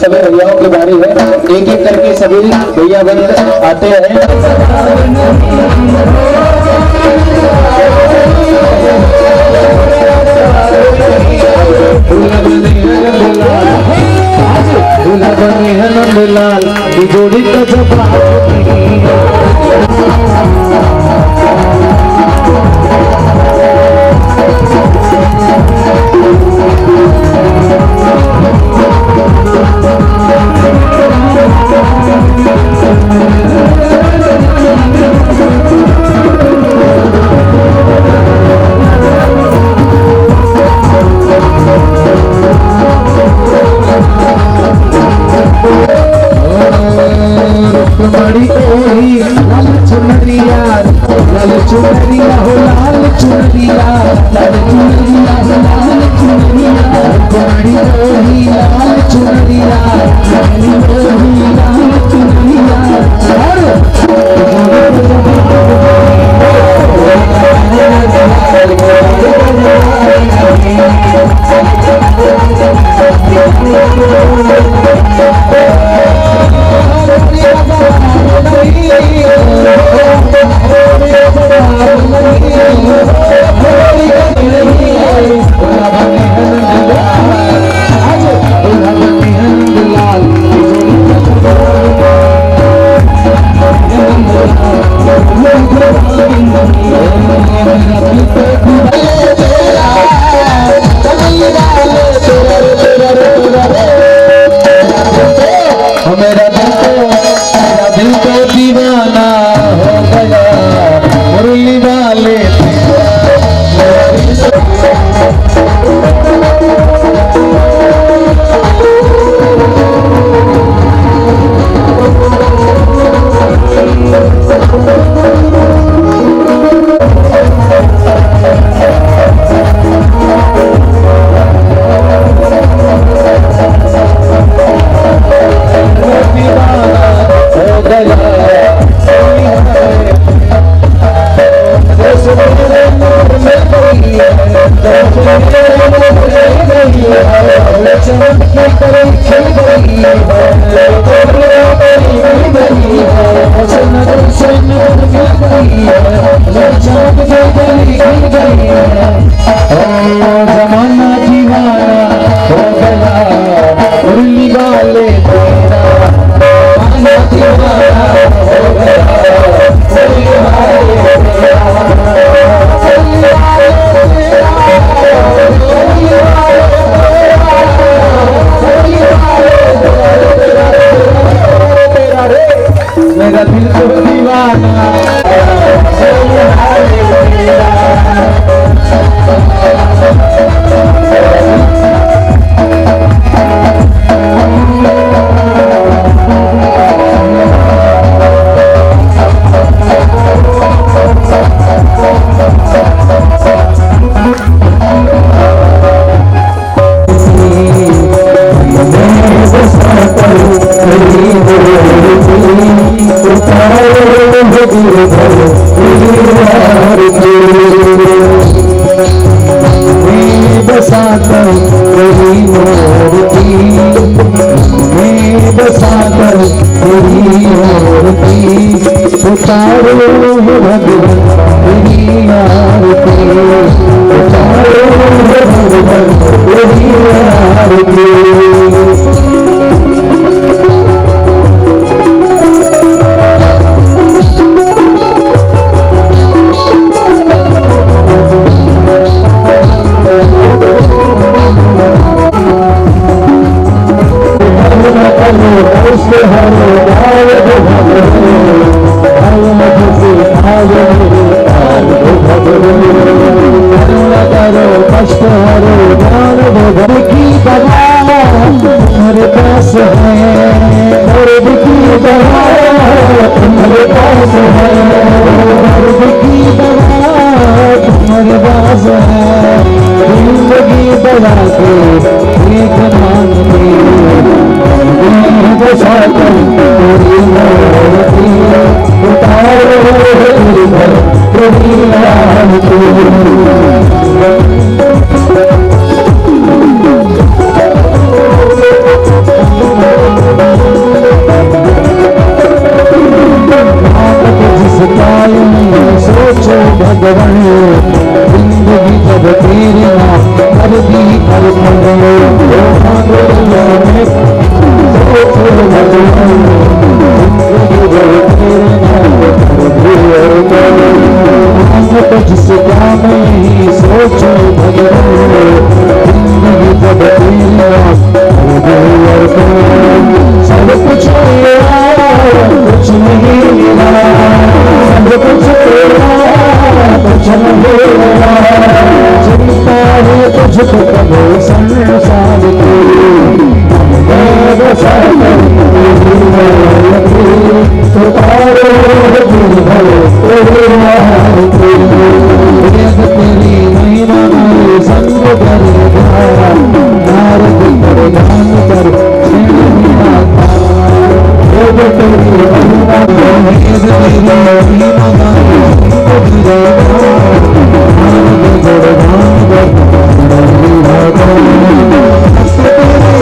सभी भैयाओं की बारी है, एक एक करके सभी भैया बंद आते हैं। दूल्हा बने हैं नंदलाल की जोड़ी का जवाब बसा कर तेरी मूर्ति, में बसा कर तेरी मूर्ति, उतारो भगवान तेरी आरती, उतारो भगवान तेरी आरती। तुम्हारे पास है दर्द की दवा, तुम्हारे पास है दर्द की दवा, तुम्हारे पास है जिंदगी दवा के एक मान के बसा कर तेरी मूर्ति, उतारो तेरी आरती। सोचो भगवान जिंदगी जब तेरे नाम कर दी कर सोचो भगवान जिस काम में सोचो भगवान जिंदगी जब तेरे नाम सब कुछ कुछ नहीं मिला, सब कुछ कुछ नहीं मिला, चिंता है तुझको कबो संसार की, बसा कर तेरी मूर्ति, उतारो भगवान तेरी आरती। वेद तेरी महिमा में संग करेगा, नारद कर गान कर श्री माता, वेद तेरी महिमा में वेद तेरी महिमा में संग करेगा, नारद कर गान कर श्री माता।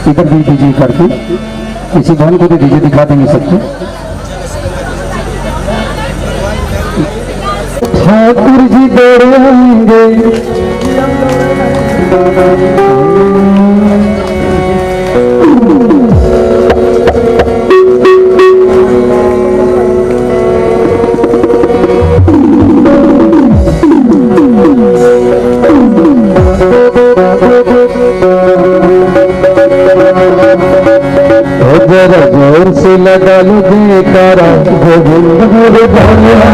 इधर भी दीजिए करके, किसी बहन को भी दीजिए, दिखा देंगे सबको। ठाकुर जी दौड़ेंगे जरा जोर से लगा लो जयकारा, गोविंद मेरे भैया,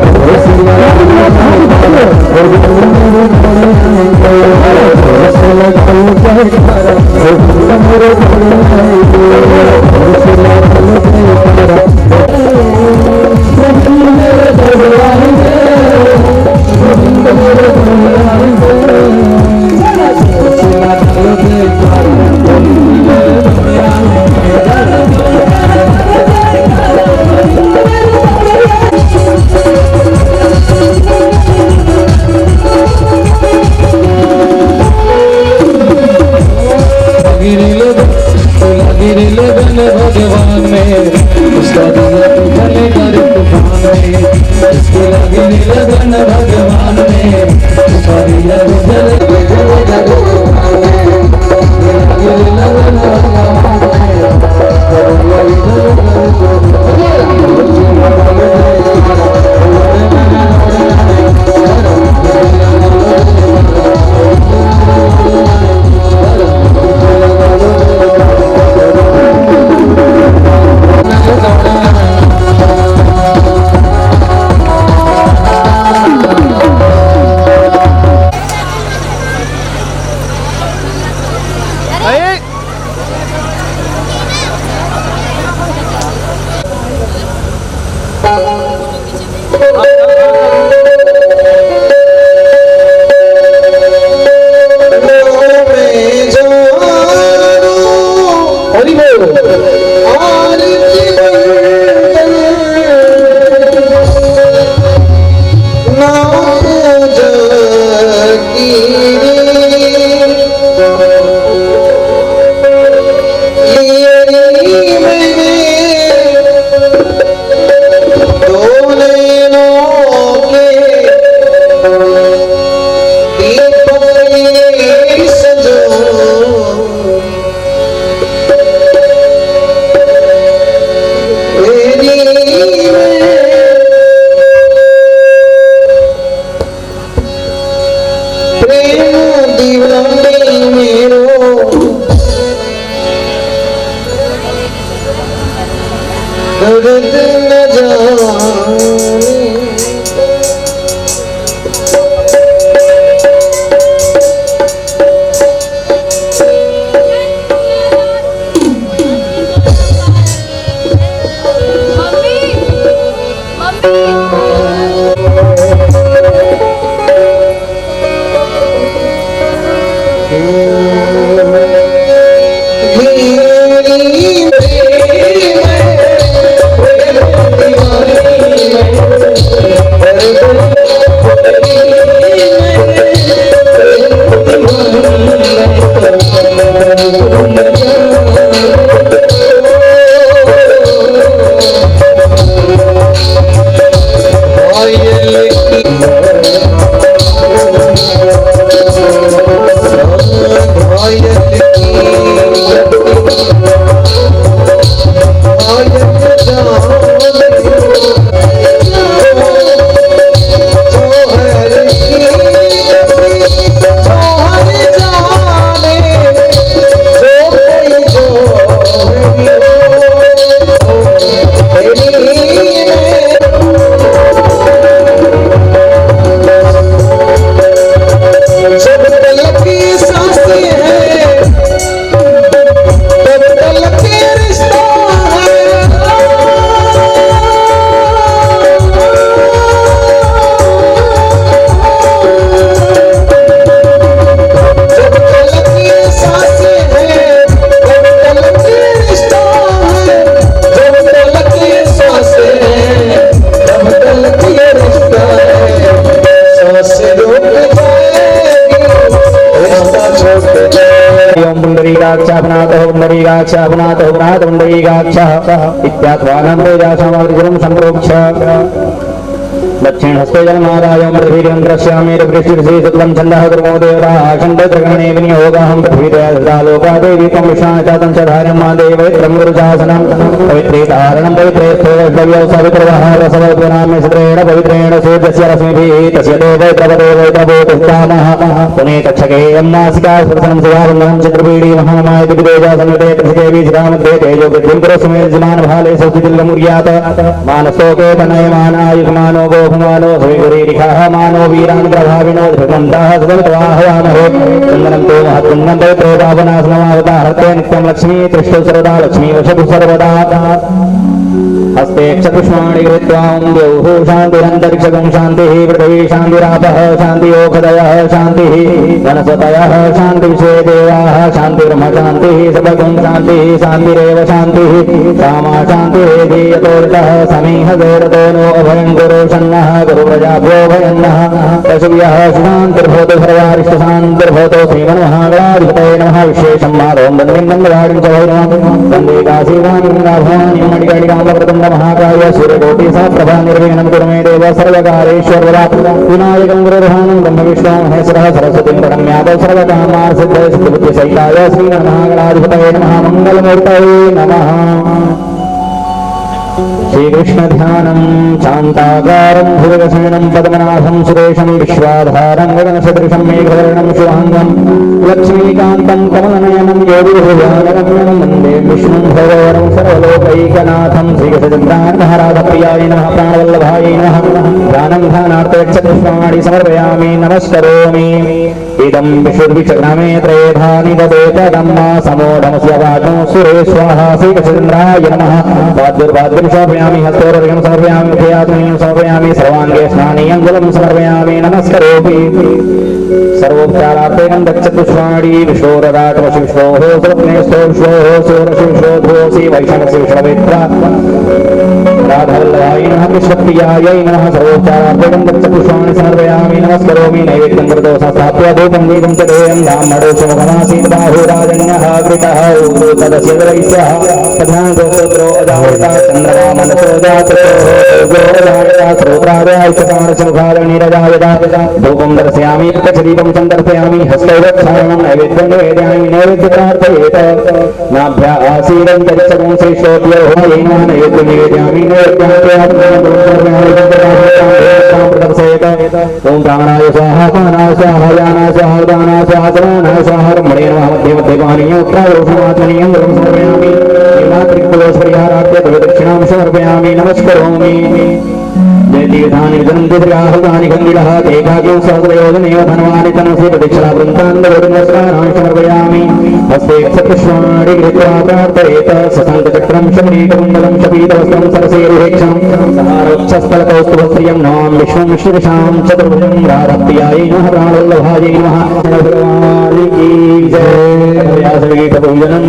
जोर से लगा लो जयकारा, गोविंद मेरे भैया, जोर से लगा लो जयकारा, गोविंद मेरे भैया, जोर से लगा लो जयकारा, गोविंद मेरे भैया, गोविंद मेरे भैया, जोर से लगा लो जयकारा, गोविंद मेरे भैया। इसके लगे लगन भगवान में परिया जल लगन दर्द न जाने इत्यात्वानंदोजासमर्जुनं संप्रोक्ष्य दक्षिण हस्ते जलमादाय पृथ्वीरं द्रक्ष्यामि पृथ्वीर्षि शुक्लं छन्दः गुरुमो देवता छन्दत्रगणे विनियोगाहं पृथ्वीदेवतालोकादेवी त्वं विश्वाचातं च धार्यं मा देवैत्रं गुरुशासनं पवित्रेतारणं पवित्रेस्थोष्टव्यौ सवितर्वः रसवत्वनाम्य सुत्रेण पवित्रेण सूर्यस्य रश्मिभिः तस्य देवैत्रवदेवैत्रभूतिस्तामः पुनेतक्षके यम्नासिका स्पर्शनं शिवावन्दनं चित्रपीडी महामाय दिविदेवसंयुते कृषिकेवी श्रीरामध्ये तेजो वृद्धिं कुरुस्मे जमान भाले सौचितिल्लमुर्यात् मानसोके तनयमानायुष्मानो भुमानो हविगुरीरिखाः मानो वीरान् प्रभाविनो धृतन्तः सदमितवाहयामहे चन्दनं ते महत्पुण्यं पवित्रो पावनासनमावतारते नित्यं लक्ष्मी तिष्ठतु सर्वदा लक्ष्मी वशतु सर्वदा हस्ते पुष्पाणि कृत्वा ओं द्यौः शान्तिरन्तरिक्षगं शान्तिः पृथिवी शान्तिरापः शान्तियोखदयः शान्तिः वनस्पतयः शान्तिविश्वे देवाः शान्तिर्ब्रह्म शान्तिः सबगं शान्तिः शान्तिरेव शान्तिः कामा शान्तिरेधीयतोऽर्थः समीह वेदतो नो अभयं गुरु शन्नः गुरुप्रजाभ्यो भयन्नः पशुभ्यः शान्तिर्भवतु सर्वारिष्टशान्तिर्भवतु श्रीमन्महागणाधिपतये नमः विशेषं माधवं वन्दे मन्दवाडिं च भैरवं वन्दे काशीवाणीं भवानीं मणिकर्णिकां वरदं महाकाय सूर्यकोटि समप्रभा निर्विघ्नं कुरु मे देव सर्वकारेश्वरवरा विनायकं गुरुर्हानं ब्रह्म विष्णु महेश्वरः सरस्वतीं प्रणम्याद सर्वकामान् सिद्धये सिद्धिबुद्धिसहिताय श्रीमन्महागणाधिपतये नमः मङ्गलमूर्तये नमः। श्रीकृष्ण ध्यानं शान्ताकारं भुजगशयनं पद्मनाभं सुरेशं विश्वाधारं गगनसदृशं मेघवर्णं शुभाङ्गं लक्ष्मीकान्तं कमलनयनं योगिभुजानगम्यं वन्दे विष्णुं भगवनं सर्वलोकैकनाथं श्रीकृष्णचन्द्रार्धराधप्रियाय नमः प्राणवल्लभाय नमः ध्यानं ध्यानार्थयक्षपुष्पाणि समर्पयामि नमस्करोमि इदं विशुद्धिचक्रमे त्रयेधानि ददेतदम्मा समोढमस्य वाचो सुरे स्वाहा श्रीकृष्णचन्द्राय नमः वाद्युर्वाद्युं समर्पयामि हस्तोरर्घ्यं समर्पयामि मुखयात्मनीयं समर्पयामि सर्वाङ्गे स्नानीयङ्गुलं समर्पयामि नमस्करोमि सर्वोपचारार्थेन दक्षपुष्पाणि विष्णोरराटवशिष्णोः स्वप्नेस्थो विष्णोः सूरशिविष्णो ध्रुवसि वैष्णवसि विष्णवेत्र राधावल्लभाय नमः कृष्णप्रियायै नमः सर्वोपचारार्थेन दक्षपुष्पाणि समर्पयामि नमस्करोमि नैवेद्यं कृतो संस्थाप्य धूपं दीपं च देयं ब्राह्मणो शुभगमासीत् बाहुराजन्यः कृतः तदस्य वैश्यः प्रधानगोत्रो अजायता चन्द्रमा मनसो जातः श्रोत्रादयायचकारसमुखादनिरजायता धूपं दर्शयामि प्रकटदीपं सन्दर्शयामि हस्तैवक्षामं नैवेद्यं निवेदयामि नैवेद्यकार्थयेत नाभ्या आसीदं तदसगुं श्रेष्ठोऽप्यो येन नैवेद्यं निवेदयामि ओम प्राणाय स्वाहा पानाय स्वाहा यानाय स्वाहा उदानाय स्वाहा समानाय स्वाहा ब्रह्मणे नमः मध्ये मध्ये पानीय उत्तरारोषमात्मनीयं गलं समर्पयामि त्रिपुरोस्परिहारार्थे दक्षिणां समर्पयामि नमस्करोमि जयतीर्थानि विदन्तिर्याहुतानि गन्धिरः तेकाग्यं सहस्रयोजनेव धनवानि तनसि प्रदक्षिणावृन्तान्दवरुणस्कारान् समर्पयामि हस्ते क्षपुष्पाणि गृहीत्वा प्रार्थयेत सशङ्खचक्रं शबरीककुण्डलं शपीतवस्त्रं सरसेरुहेक्षं सहारोक्षस्थलकौस्तुभश्रियं नमामि विष्णुं विष्णुविशां चतुर्भुजं राधाप्रियायै नमः प्राणवल्लभायै नमः भगवान् की जय व्यासगीतपूजनम्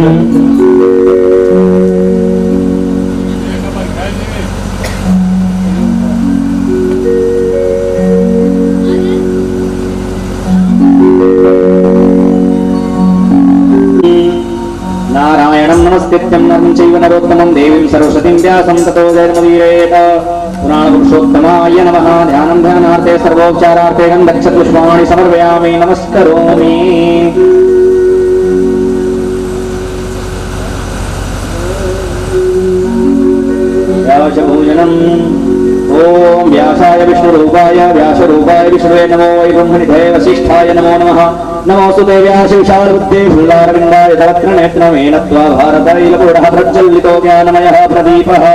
नमस्कृत्यं नरं चैव नरोत्तमं देवीं सरस्वतीं व्यासं ततो जयमुदीरयेत पुराणपुरुषोत्तमाय नमः ध्यानं ध्यानार्थे सर्वोपचारार्थे गन्धक्षपुष्पाणि समर्पयामि नमस्करोमि व्यासभोजनम् ओम व्यासाय विष्णुरूपाय व्यासरूपाय विष्णुवे नमो वै ब्रह्मनिधये वसिष्ठाय नमो नमः नमोऽस्तुते व्यास विशालबुद्धे फुल्लारविन्दाय तवक्त्रनेत्रमेन त्वा भारतैलपूर्णः प्रज्वलितो ज्ञानमयः प्रदीपः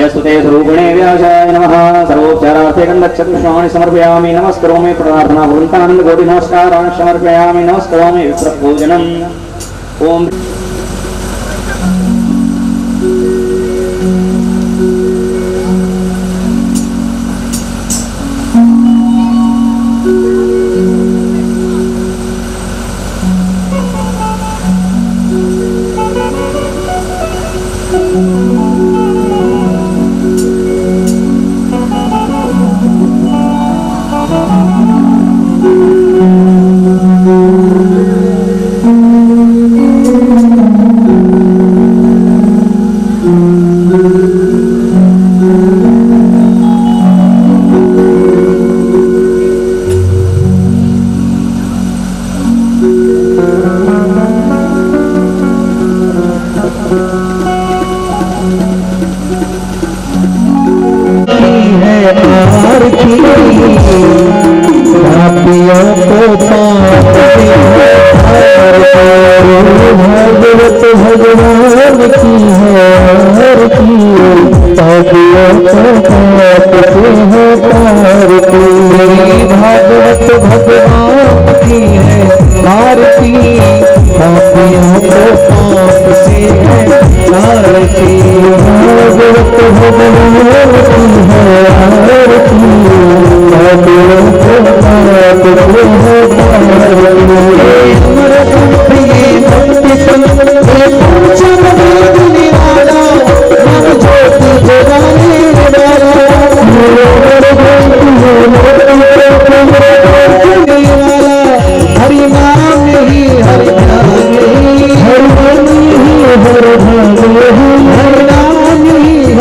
यस्तुते स्वरूपिणे व्यासाय नमः सर्वोपचारार्थे गन्धक्षपुष्पाणि समर्पयामि नमस्करोमि प्रार्थना भवन्तानन्दकोटिनमस्कारान् समर्पयामि नमस्करोमि विप्रपूजनम् ओम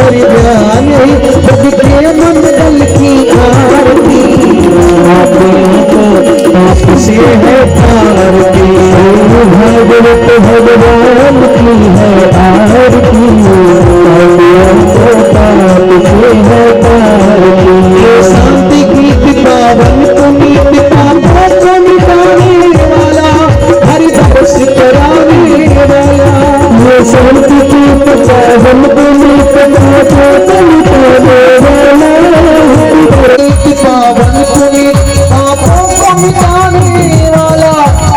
हरि है पार की, भागवत भगवान की है आरती, पापियों को पाप से है पार की। ये शांति गीत पावन पुनीत पापों को मिटाने वाला, हरि दर्श कराने वाला। ये शांति गीत पावन पुनीत पापों को मिटाने वाला, पावन पुनीत पापों को मिटाने वाला,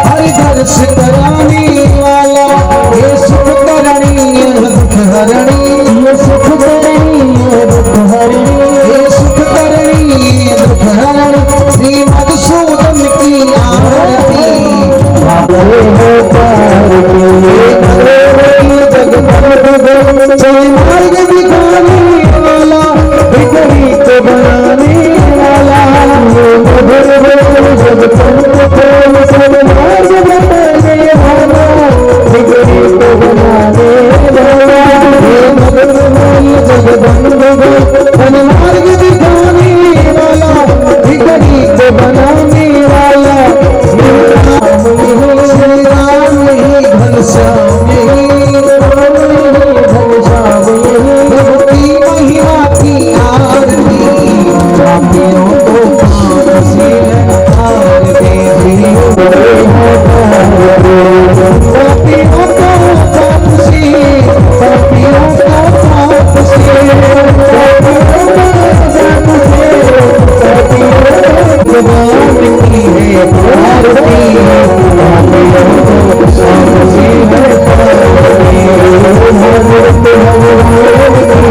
हरि दर्श कराने वाला। ये सुख करणी दुख हरणी, ये सुख करणी दुख हरणी, ये सुख करणी दुख हरणी, श्री मधुसूदन की आरती। जय मार्ग दिखाने वाला, बिगड़ी को बनाने वाला, मधुर जब सब मार्ग बताने वाला, बिगड़ी को बनाने वाला। मधुर जब बन मार्ग दिखाने वाला, बिगड़ी को बनाने वाला। श्री राम नहीं घनश्याम महिमा की आरती, पापियों को पाप से तार दे, पापियों को पाप से, पापियों को पाप से, भगवान की है आरती, पापियों को पाप से है तारती, भगवान की है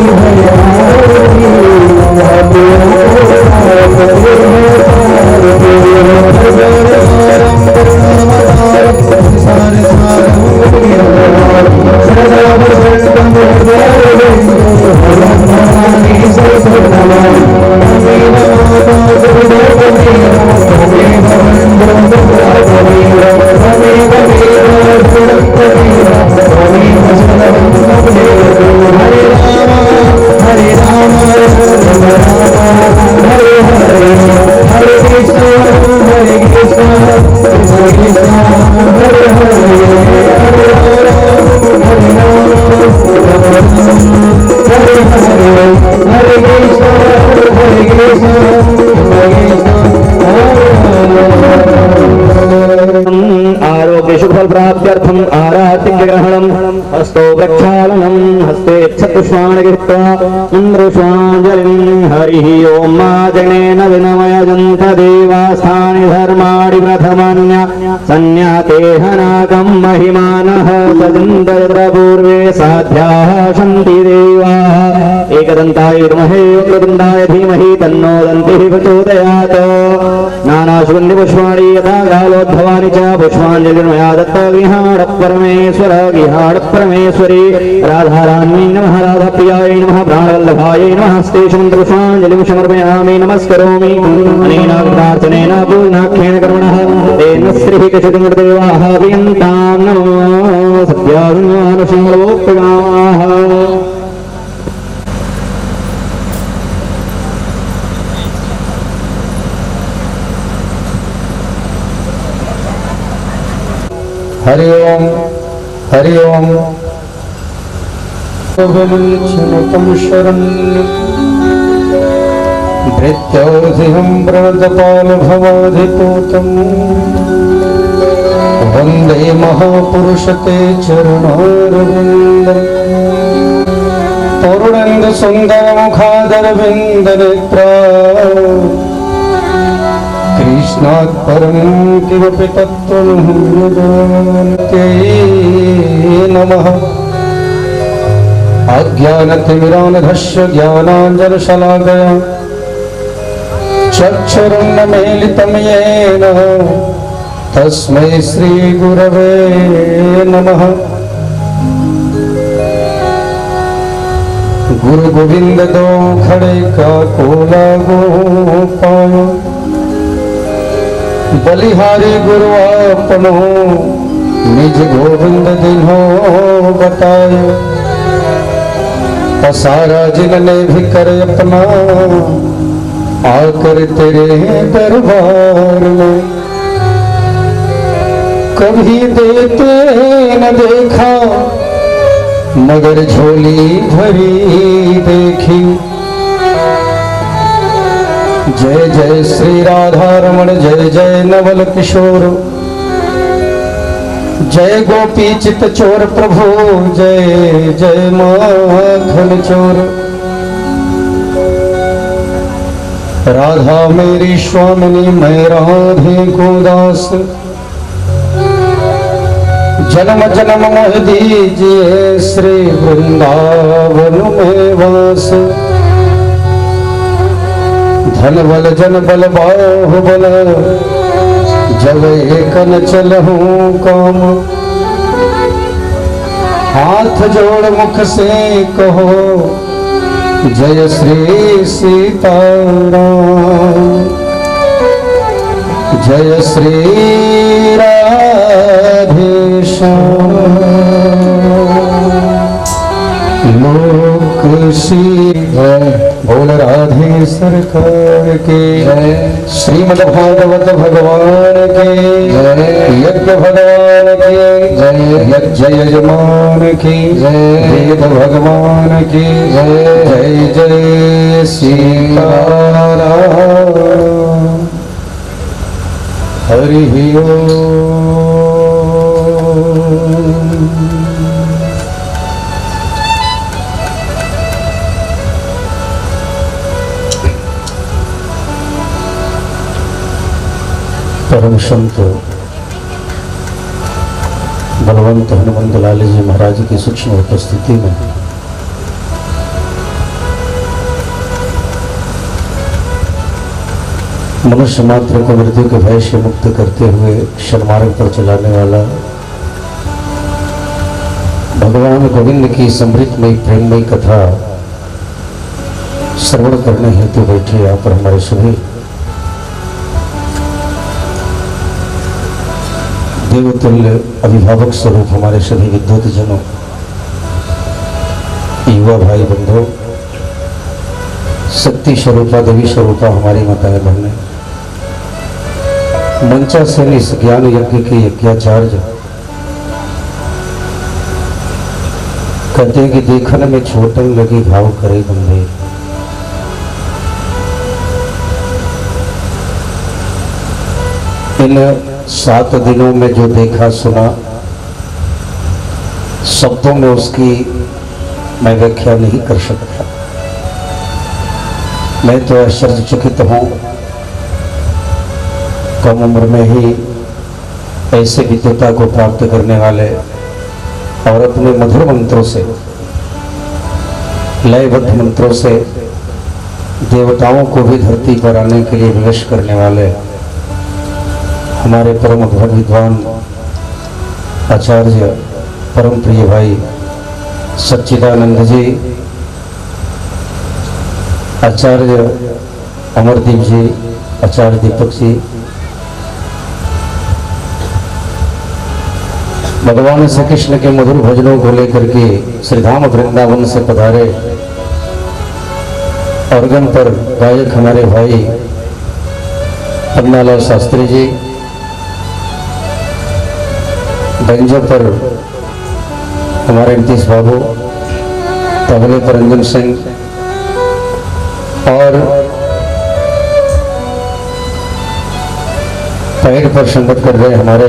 आरोग्य शुभफल प्राप्त्यर्थम आराध्य ग्रहणम, हस्तो प्रक्षालनम, हस्ते पुष्पाणि गृहीत्वा इन्द्रपुष्पाञ्जलिं। हरिः ओम मा जनेन विनमयजन्त देवास्थानि धर्माणि प्रथमन्य संज्ञाते हनाकं महिमानः सजन्त यत्र पूर्वे साध्याः सन्ति देवाः। एकदन्ताय विद्महे वक्रतुण्डाय धीमहि तन्नो दन्तिः प्रचोदयात्। नानासुगन्धिपुष्पाणि यथा कालोद्भवानि च पुष्पाञ्जलिर्मया दत्ता। गृहाण परमेश्वर गृहाण परमेश्वरी राधारान्यै नमः, राधाप्रियायै नमः, प्राणवल्लभायै नमः। हस्ते पुष्पाञ्जलिं समर्पयामि, नमस्करोमि। अनेन कृतार्चनेन पूर्णाख्येन कर्मणः तेन श्रीः कशितमृदेवाः वियन्तां नमो सत्याभिमानसिंहलोकगाः। हरि ओम हरि ओम। विमुञ्चनतं शरण्यं भृत्योऽधिहं प्रणतपालभवाधिपूतं, वन्दे महापुरुष ते चरणारविन्दं। पूर्णेन्दुसुन्दरमुखादरविन्दनेत्रा, कृष्णात् परं किमपि तत्त्वमहं न जाने। नमः। अज्ञानतिमिरान्धस्य ज्ञानाञ्जनशलाकया चक्षुरुन्मीलितं येन तस्मै श्रीगुरवे नमः। गुरु गोविंद दो खड़े का कोला गोपाल, बलिहारी गुरु आपनो निज गोविंद दिनो बताए। पसारा जिनने भी कर अपना आकर तेरे दरबार में, कभी देते न देखा मगर झोली भरी देखी। जय जय श्री राधा रमण, जय जय नवल किशोर, जय गोपी चित चोर प्रभु, जय जय माखन चोर। राधा मेरी स्वामिनी, मैं राधे को दास, जन्म जन्म मोह दीजिए श्री वृंदावन में वास। धन बल जन बल बाहुबल, जब एकन चलहूं काम। हाथ जोड़ मुख से कहो जय श्री सीताराम, जय श्री राधे श्याम। लोक सी बोल राधे सरकार के, श्रीमद् भागवत भगवान के, यज्ञ भगवान के, यज्ञ यजमान की, वेद भगवान की, जय जय सीताराम। हरि ओम। परम संत बलवंत हनुमंत लाल जी महाराज की सूक्ष्म उपस्थिति में मनुष्य मात्र को मृत्यु के भय से मुक्त करते हुए सन्मार्ग पर चलाने वाला भगवान गोविंद की समृद्धमयी प्रेममयी कथा श्रवण करने हेतु बैठे यहाँ पर हमारे सभी देवतुल्य अभिभावक स्वरूप हमारे सभी विद्युत जनों, युवा भाई बंधु, शक्ति स्वरूपा देवी स्वरूपा हमारी माताएं बहनें, मंचा से इस ज्ञान यज्ञ के यज्ञाचार्य कहते हैं कि देखने में छोटन लगी भाव करे गंभीर। इन 7 दिनों में जो देखा सुना, शब्दों में उसकी मैं व्याख्या नहीं कर सकता। मैं तो आश्चर्यचकित हूँ, कम उम्र में ही ऐसे विद्वता को प्राप्त करने वाले और अपने मधुर मंत्रों से, लयबद्ध मंत्रों से देवताओं को भी धरती पर आने के लिए विवश करने वाले हमारे परम अद्भुत विद्वान आचार्य परम प्रिय भाई सच्चिदानंद जी, आचार्य अमरदीप जी, आचार्य दीपक जी, भगवान श्री कृष्ण के मधुर भजनों को लेकर के श्रीधाम वृंदावन से पधारे ऑर्गन पर गायक हमारे भाई पन्नालाल शास्त्री जी, बैंजो पर हमारे नीतीश बाबू, तबले पर रंजन सिंह और पैड पर संगत कर रहे हमारे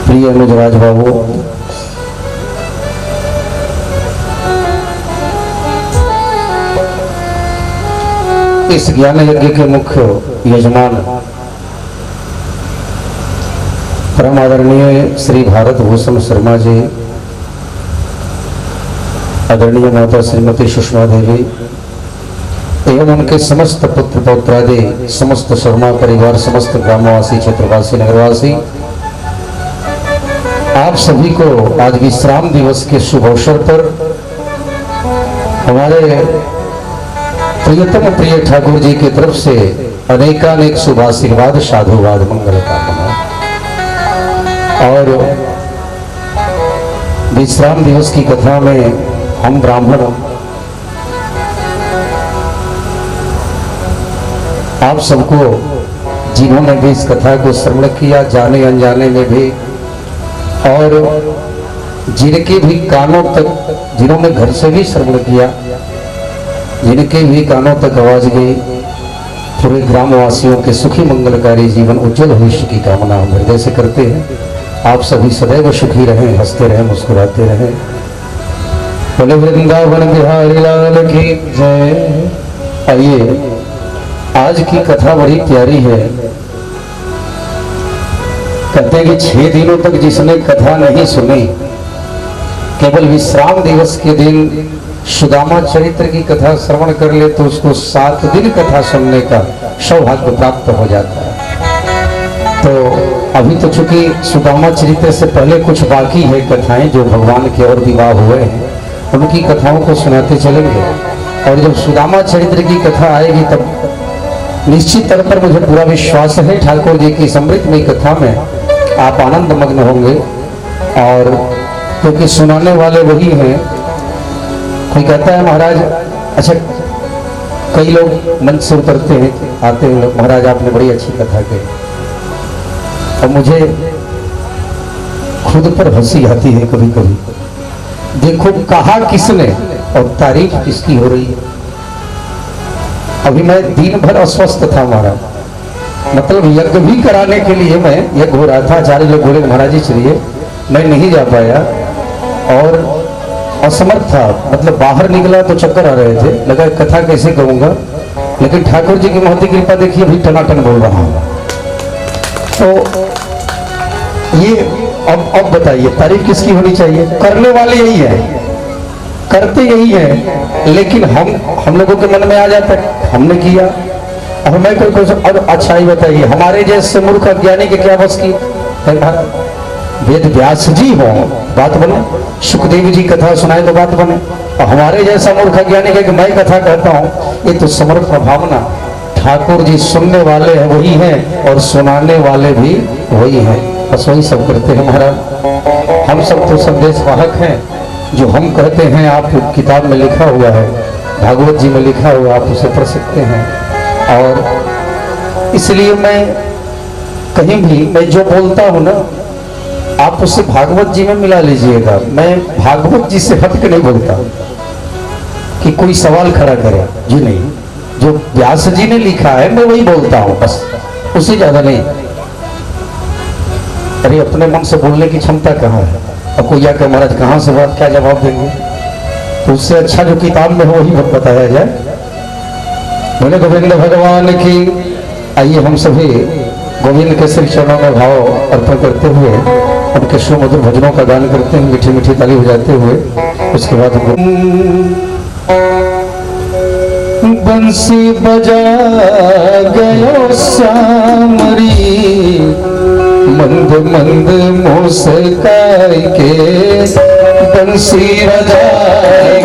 प्रिय अनुज राज बाबू। इस ज्ञान यज्ञ के मुख्य यजमान परम आदरणीय श्री भारत भूषण शर्मा जी, आदरणीय माता श्रीमती सुषमा देवी एवं उनके समस्त पुत्र पौत्रादि, समस्त शर्मा परिवार, समस्त ग्रामवासी, क्षेत्रवासी, नगरवासी, आप सभी को आज विश्राम दिवस के शुभ अवसर पर हमारे प्रियतम प्रिय ठाकुर जी की तरफ से अनेकानेक शुभ आशीर्वाद, साधुवाद, मंगल कामना। और विश्राम दिवस की कथा में हम ब्राह्मण आप सबको जिन्होंने भी इस कथा को श्रवण किया, जाने अनजाने में भी, और जिनके भी कानों तक, जिन्होंने घर से भी श्रवण किया, जिनके भी कानों तक आवाज गई, पूरे ग्रामवासियों के सुखी मंगलकारी जीवन उज्जवल भविष्य की कामना हम हृदय से करते हैं। आप सभी सदैव सुखी रहें, हंसते रहें, मुस्कुराते रहें। बोले वृंदावन बिहारी लाल की जय। आइए, आज की कथा बड़ी प्यारी है। कहते हैं कि 6 दिनों तक जिसने कथा नहीं सुनी, केवल विश्राम दिवस के दिन सुदामा चरित्र की कथा श्रवण कर ले तो उसको 7 दिन कथा सुनने का सौभाग्य प्राप्त हो जाता है। तो अभी तो चूंकि सुदामा चरित्र से पहले कुछ बाकी है कथाएं जो भगवान के और विवाह हुए हैं, उनकी कथाओं को सुनाते चलेंगे। और जब सुदामा चरित्र की कथा आएगी तब निश्चित तौर पर मुझे पूरा विश्वास है ठाकुर जी की समृद्धमयी कथा में आप आनंद मग्न होंगे। और क्योंकि सुनाने वाले वही हैं। कोई कहता है महाराज, अच्छा कई लोग मंच से उतरते हैं, आते हैं लोग, महाराज आपने बड़ी अच्छी कथा कही, और मुझे खुद पर हंसी आती है कभी कभी। देखो कहा किसने और तारीफ किसकी हो रही है। अभी मैं दिन भर अस्वस्थ था महाराज, मतलब यज्ञ भी कराने के लिए मैं यज्ञ हो रहा था। आचार्य लोग बोले महाराज जी चलिए, मैं नहीं जा पाया और असमर्थ था, मतलब बाहर निकला तो चक्कर आ रहे थे, लगा कथा कैसे कहूंगा, लेकिन ठाकुर जी की महती कृपा देखिए अभी टनाटन बोल रहा हूं। तो ये अब बताइए तारीफ किसकी होनी चाहिए? करने वाले यही है, करते यही है, लेकिन हम लोगों के मन में आ जाता है हमने किया। अब मैं और अच्छा ही बताइए, हमारे जैसे मूर्ख अज्ञानी के क्या बस की है? वेद व्यास जी हो बात बने, सुखदेव जी कथा सुनाए तो बात बने, और हमारे जैसा मूर्ख ज्ञानी कि मैं कथा कहता हूँ, ये तो समर्थ भावना। ठाकुर जी सुनने वाले हैं वही हैं और सुनाने वाले भी वही हैं, बस वही सब करते हैं महाराज। हम सब तो संदेश वाहक हैं, जो हम कहते हैं आप किताब में लिखा हुआ है, भागवत जी में लिखा हुआ, आप उसे पढ़ सकते हैं। और इसलिए मैं कहीं भी मैं जो बोलता हूँ ना, आप उसे भागवत जी में मिला लीजिएगा। मैं भागवत जी से हट के नहीं बोलता कि कोई सवाल खड़ा करे जी, नहीं, जो व्यास जी ने लिखा है मैं वही बोलता हूं, बस उससे ज्यादा नहीं। अरे अपने मन से बोलने की क्षमता कहाँ है? अब कोई आकर महाराज कहाँ से बात क्या जवाब देंगे? तो उससे अच्छा जो किताब में हो वही बताया जाए। बोले गोविंद भगवान की। आइए हम सभी गोविंद के श्री चरणों में भाव अर्पण करते हुए उनके सुमधुर भजनों का गान करते हैं, मीठी मीठी ताली बजाते हुए। उसके बाद बंसी बजा गयो सामरी, मंद मंद मुस्काई के, बंसी बजा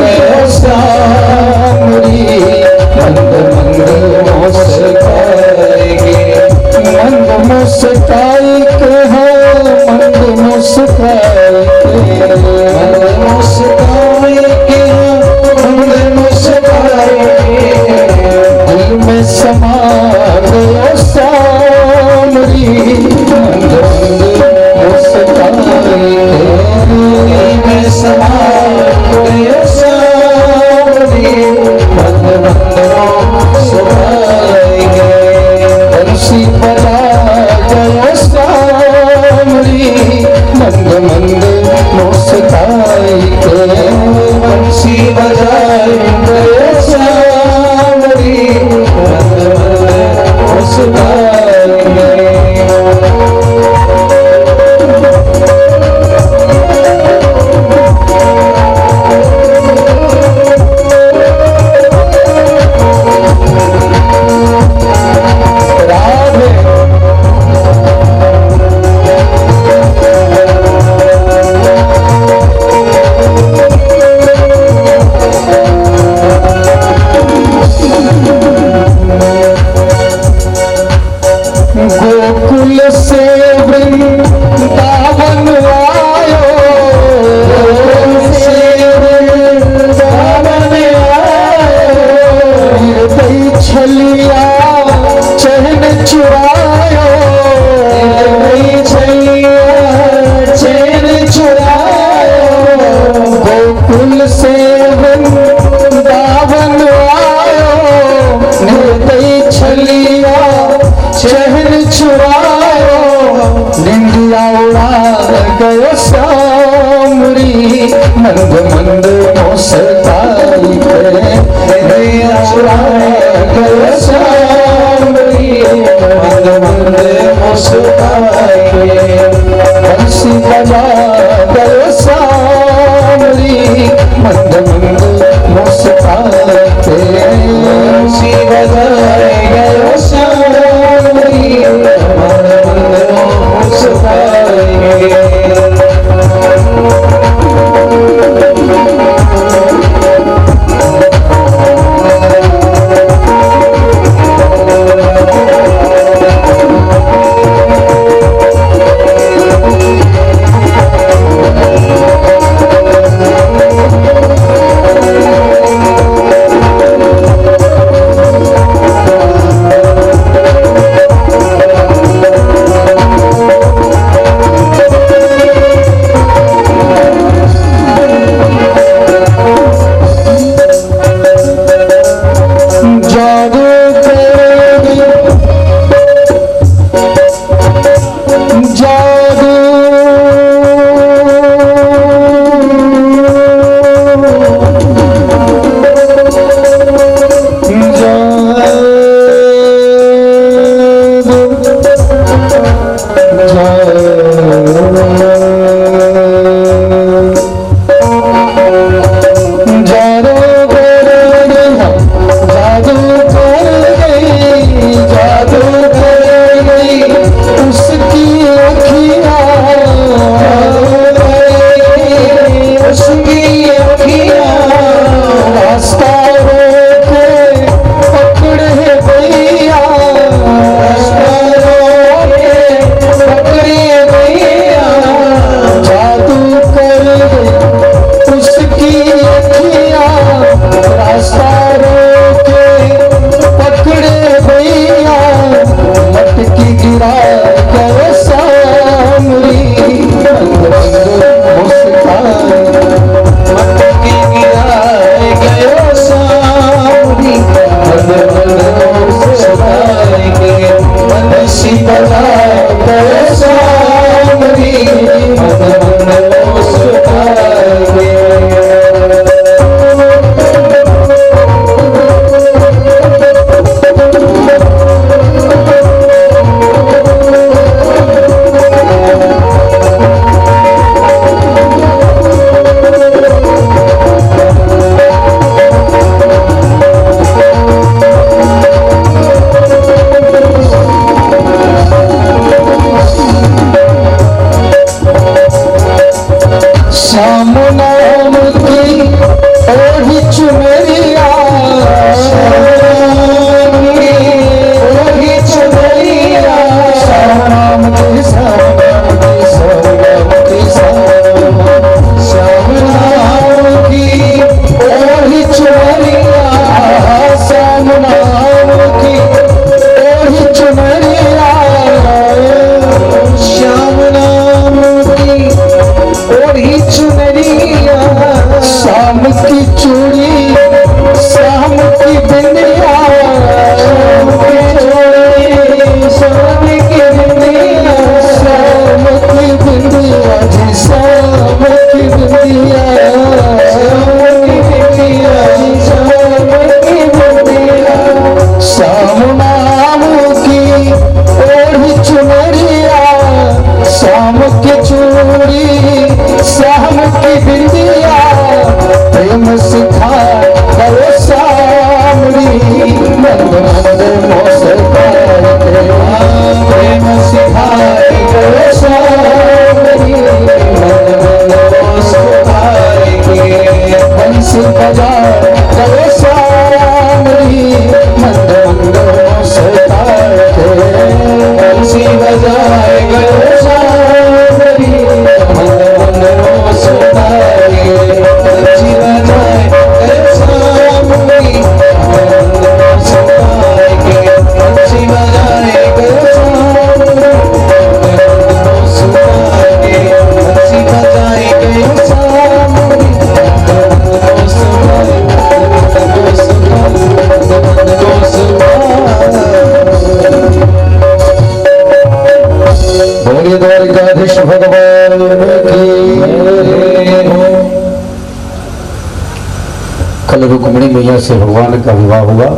गयो सामरी, मंद मंद मुस्काई के, मंद मुस्काई के हो, मंद मुस्काई के, मंद मुस्काई के, मंद मुस्काई के, दिल में समा गयो सामरी, मंद मंद मुस्काई के, दिल में समा गयो सामरी, मंद मंद मुस्काई के, बंसी बजा गयो सामरी, मंद मंद मुस्काई के, बंसी बजाए गयो सामरी, मंद मंद मुस्काई के। गोकुल से वृंदावन आयो, गोकुल से वृंदावन आयो, हृदय छलिया चहन चुरायो, मंद मंद मुस्काई के चुराए गए सामरी, मंद मंद मुस्काई के बंसी बजा गए सामरी, मंद मंद मुस्काई के बंसी बजाए गए सामरी, मंद मंद मुस्काई के। से भगवान का विवाह हुआ।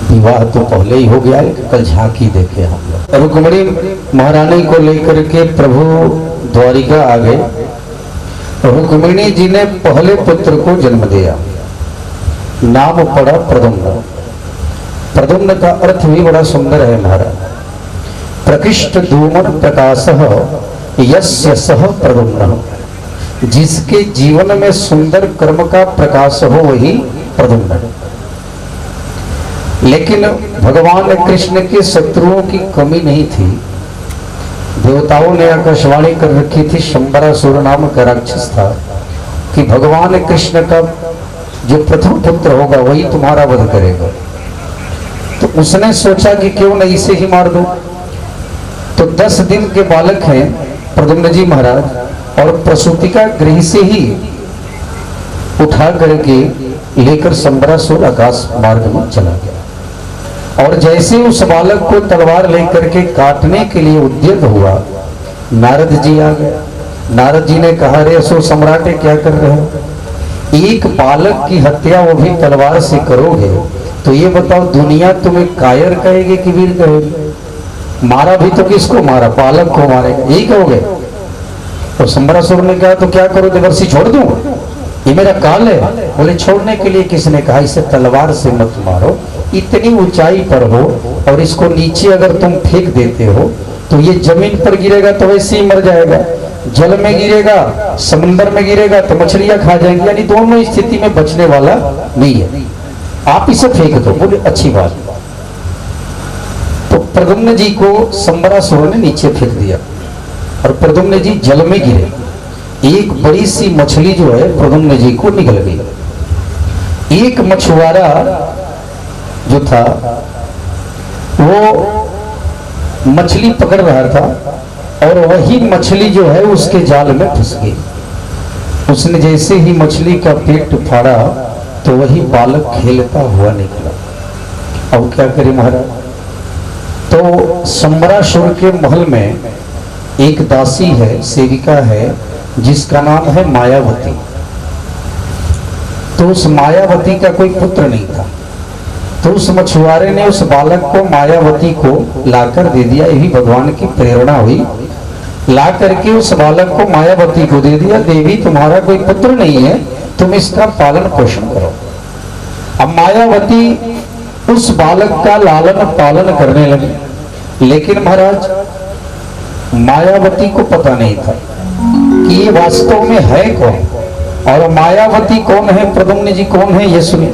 विवाह तो पहले ही हो गया, कल झांकी देखे हम लोग। रुक्मिणी महारानी को लेकर के प्रभु द्वारिका आ गए। रुक्मिणी जी ने पहले पुत्र को जन्म दिया, नाम पड़ा प्रद्युम्न। प्रद्युम्न का अर्थ भी बड़ा सुंदर है महाराज। प्रकृष्ट धूमन प्रकाशः यस्य सह प्रद्युम्न, जिसके जीवन में सुंदर कर्म का प्रकाश हो वही प्रद्युम्न। लेकिन भगवान कृष्ण के शत्रुओं की कमी नहीं थी। देवताओं ने आकाशवाणी कर रखी थी, शंबरासुर नाम का राक्षस था, कि भगवान कृष्ण का जो प्रथम पुत्र होगा वही तुम्हारा वध करेगा। तो उसने सोचा कि क्यों न इसे ही मार दो। तो 10 दिन के बालक हैं प्रद्युम्न जी महाराज, और प्रसूतिका गृह से ही उठा करके लेकर शंबरासुर आकाश मार्ग में चला गया। और जैसे उस बालक को तलवार लेकर के काटने के लिए उद्यत हुआ, नारद जी आ गए। नारद जी ने कहा, रे असुर सम्राट क्या कर रहे हो? एक बालक की हत्या वो भी तलवार से करोगे तो ये बताओ दुनिया तुम्हें कायर कहेगी कि वीर कहेगी? मारा भी तो किसको मारा? बालक को मारेगा, यही कहोगे? तो शंबरासुर ने कहा तो क्या करो देवर्षि, छोड़ दूं? ये मेरा काल है। बोले छोड़ने के लिए किसने कहा? इसे तलवार से मत मारो, इतनी ऊंचाई पर हो और इसको नीचे अगर तुम फेंक देते हो तो ये जमीन पर गिरेगा तो वैसे ही मर जाएगा, जल में गिरेगा, समुद्र में गिरेगा तो मछलियां खा जाएंगी, यानी दोनों स्थिति में बचने वाला नहीं है, आप इसे फेंक दो। बोले अच्छी बात। तो प्रद्युम्न जी को शंबरासुर ने नीचे फेंक दिया और प्रद्युम्न जी जल में गिरे। एक बड़ी सी मछली जो है प्रद्युम्न जी को निकल गई। एक मछुआरा जो था वो मछली पकड़ रहा था और वही मछली जो है उसके जाल में फंस गई। उसने जैसे ही मछली का पेट फाड़ा तो वही बालक खेलता हुआ निकला। अब क्या करे महाराज? तो शंबरासुर के महल में एक दासी है, सेविका है, जिसका नाम है मायावती। तो उस मायावती का कोई पुत्र नहीं था, तो उस मछुआरे ने उस बालक को मायावती को लाकर दे दिया। यही भगवान की प्रेरणा हुई, ला करके उस बालक को मायावती को दे दिया। देवी तुम्हारा कोई पुत्र नहीं है, तुम इसका पालन पोषण करो। अब मायावती उस बालक का लालन पालन करने लगी। लेकिन महाराज मायावती को पता नहीं था कि ये वास्तव में है कौन, और मायावती कौन है, प्रद्युम्न जी कौन है, ये सुनिए।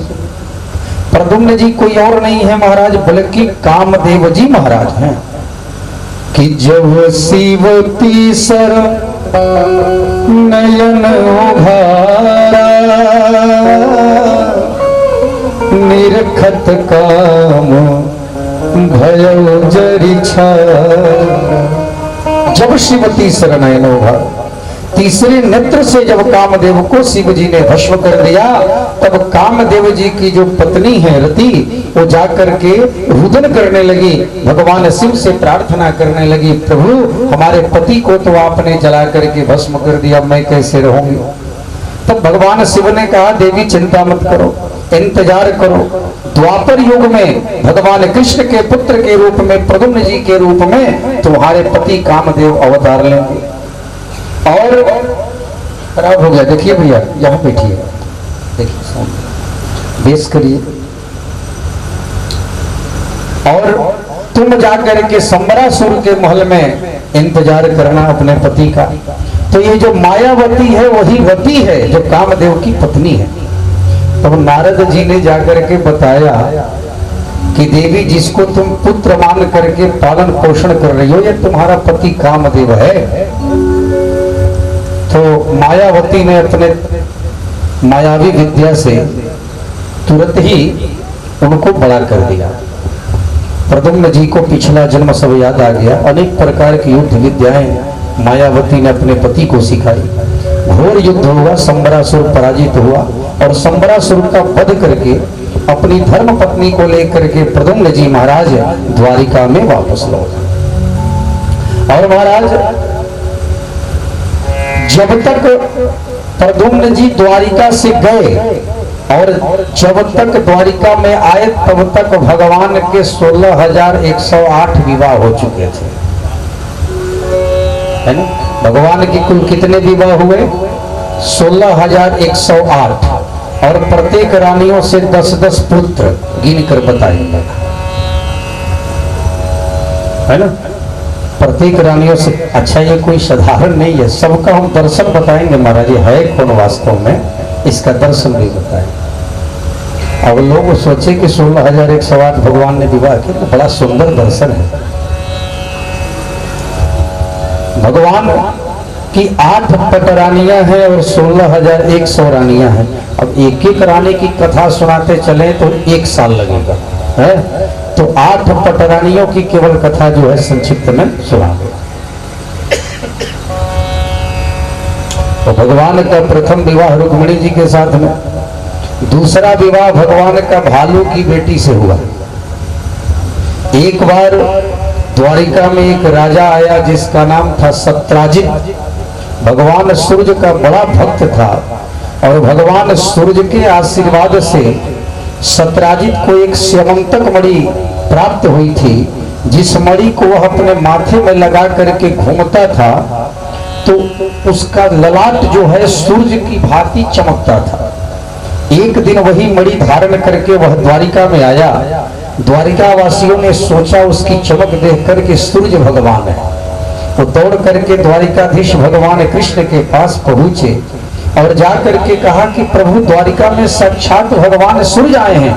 प्रद्युम्न जी कोई और नहीं है महाराज, बल्कि कामदेव जी महाराज हैं। कि जब शिवती सर नयन उघारा, निरखत काम भयो जरि छाया। जब शिवती सर नयन उघारा, तीसरे नेत्र से जब कामदेव को शिव जी ने भस्म कर दिया, तब कामदेव जी की जो पत्नी है रति, वो जाकर के रुदन करने लगी, भगवान शिव से प्रार्थना करने लगी, प्रभु हमारे पति को तो आपने जला करके भस्म कर दिया, मैं कैसे रहूंगी? तब भगवान शिव ने कहा, देवी चिंता मत करो, इंतजार करो। द्वापर युग में भगवान कृष्ण के पुत्र के रूप में, प्रद्युम्न जी के रूप में तुम्हारे पति कामदेव अवतार लेंगे। और खराब हो गया, देखिए भैया यहाँ बैठिए, देखिए बेस करिए। और तुम जाकर के शंबरासुर के महल में इंतजार करना अपने पति का। तो ये जो मायावती है वही वती है जो कामदेव की पत्नी है। तब नारद जी ने जाकर के बताया कि देवी जिसको तुम पुत्र मान करके पालन पोषण कर रही हो, ये तुम्हारा पति कामदेव है। तो मायावती ने अपने मायावी विद्या से तुरंत ही उनको बड़ा कर दिया। प्रद्युम्न जी को पिछला जन्म सब याद आ गया। अनेक प्रकार की युद्ध विद्याएं मायावती ने अपने पति को सिखाई। घोर युद्ध हुआ, शंबरासुर पराजित हुआ और शंबरासुर का वध करके अपनी धर्म पत्नी को लेकर के प्रद्युम्न जी महाराज द्वारिका में वापस लौटे। और महाराज जब तक प्रद्युम्न जी द्वारिका से गए और जब तक द्वारिका में आए तब तक भगवान के 16,108 विवाह हो चुके थे, है ना। भगवान के कुल कितने विवाह हुए? 16,108, और प्रत्येक रानियों से 10-10 पुत्र गिन कर बताएंगे, है ना। प्रत्येक रानियों से। अच्छा, ये कोई साधारण नहीं है, सबका हम दर्शन बताएंगे महाराज, ये है कौन वास्तव में, इसका दर्शन भी बताएंगे। अब लोग सोचे कि 16,108 भगवान ने विवाह किया, बड़ा सुंदर दर्शन है। भगवान की 8 पटरानियां हैं और 16,100 रानियां हैं। अब एक एक रानी की कथा सुनाते चले तो 1 साल लगेगा, है। तो 8 पटरानियों की केवल कथा जो है संक्षिप्त में सुनाएंगे। तो भगवान का प्रथम विवाह रुक्मिणी जी के साथ में, दूसरा विवाह भगवान का भालू की बेटी से हुआ। एक बार द्वारिका में एक राजा आया जिसका नाम था सत्राजित। भगवान सूर्य का बड़ा भक्त था और भगवान सूर्य के आशीर्वाद से सत्राजित को एक स्यमंतक मणि प्राप्त हुई थी, जिस मणि को वह अपने माथे में लगा करके घूमता था तो उसका ललाट जो है सूर्य की भांति चमकता था। एक दिन वही मणि धारण करके वह द्वारिका में आया। द्वारिका वासियों ने सोचा उसकी चमक देख करके सूर्य भगवान है, तो दौड़ करके द्वारिकाधीश भगवान कृष्ण के पास पहुंचे और जाकर के कहा कि प्रभु, द्वारिका में साक्षात भगवान सूर्य आए हैं।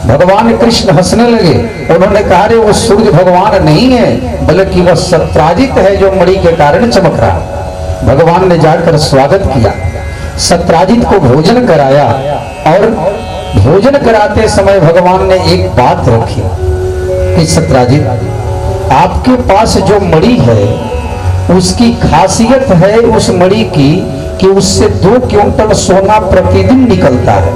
भगवान कृष्ण हंसने लगे। उन्होंने कहा, रे वो सूर्य भगवान नहीं है, बल्कि वह सत्राजित है जो मणि के कारण चमक रहा है। भगवान ने जाकर स्वागत किया, सत्राजित को भोजन कराया, और भोजन कराते समय भगवान ने एक बात रखी कि सत्राजित, आपके पास जो मणि है उसकी खासियत है उस मणि की कि उससे 2 क्विंटल सोना प्रतिदिन निकलता है।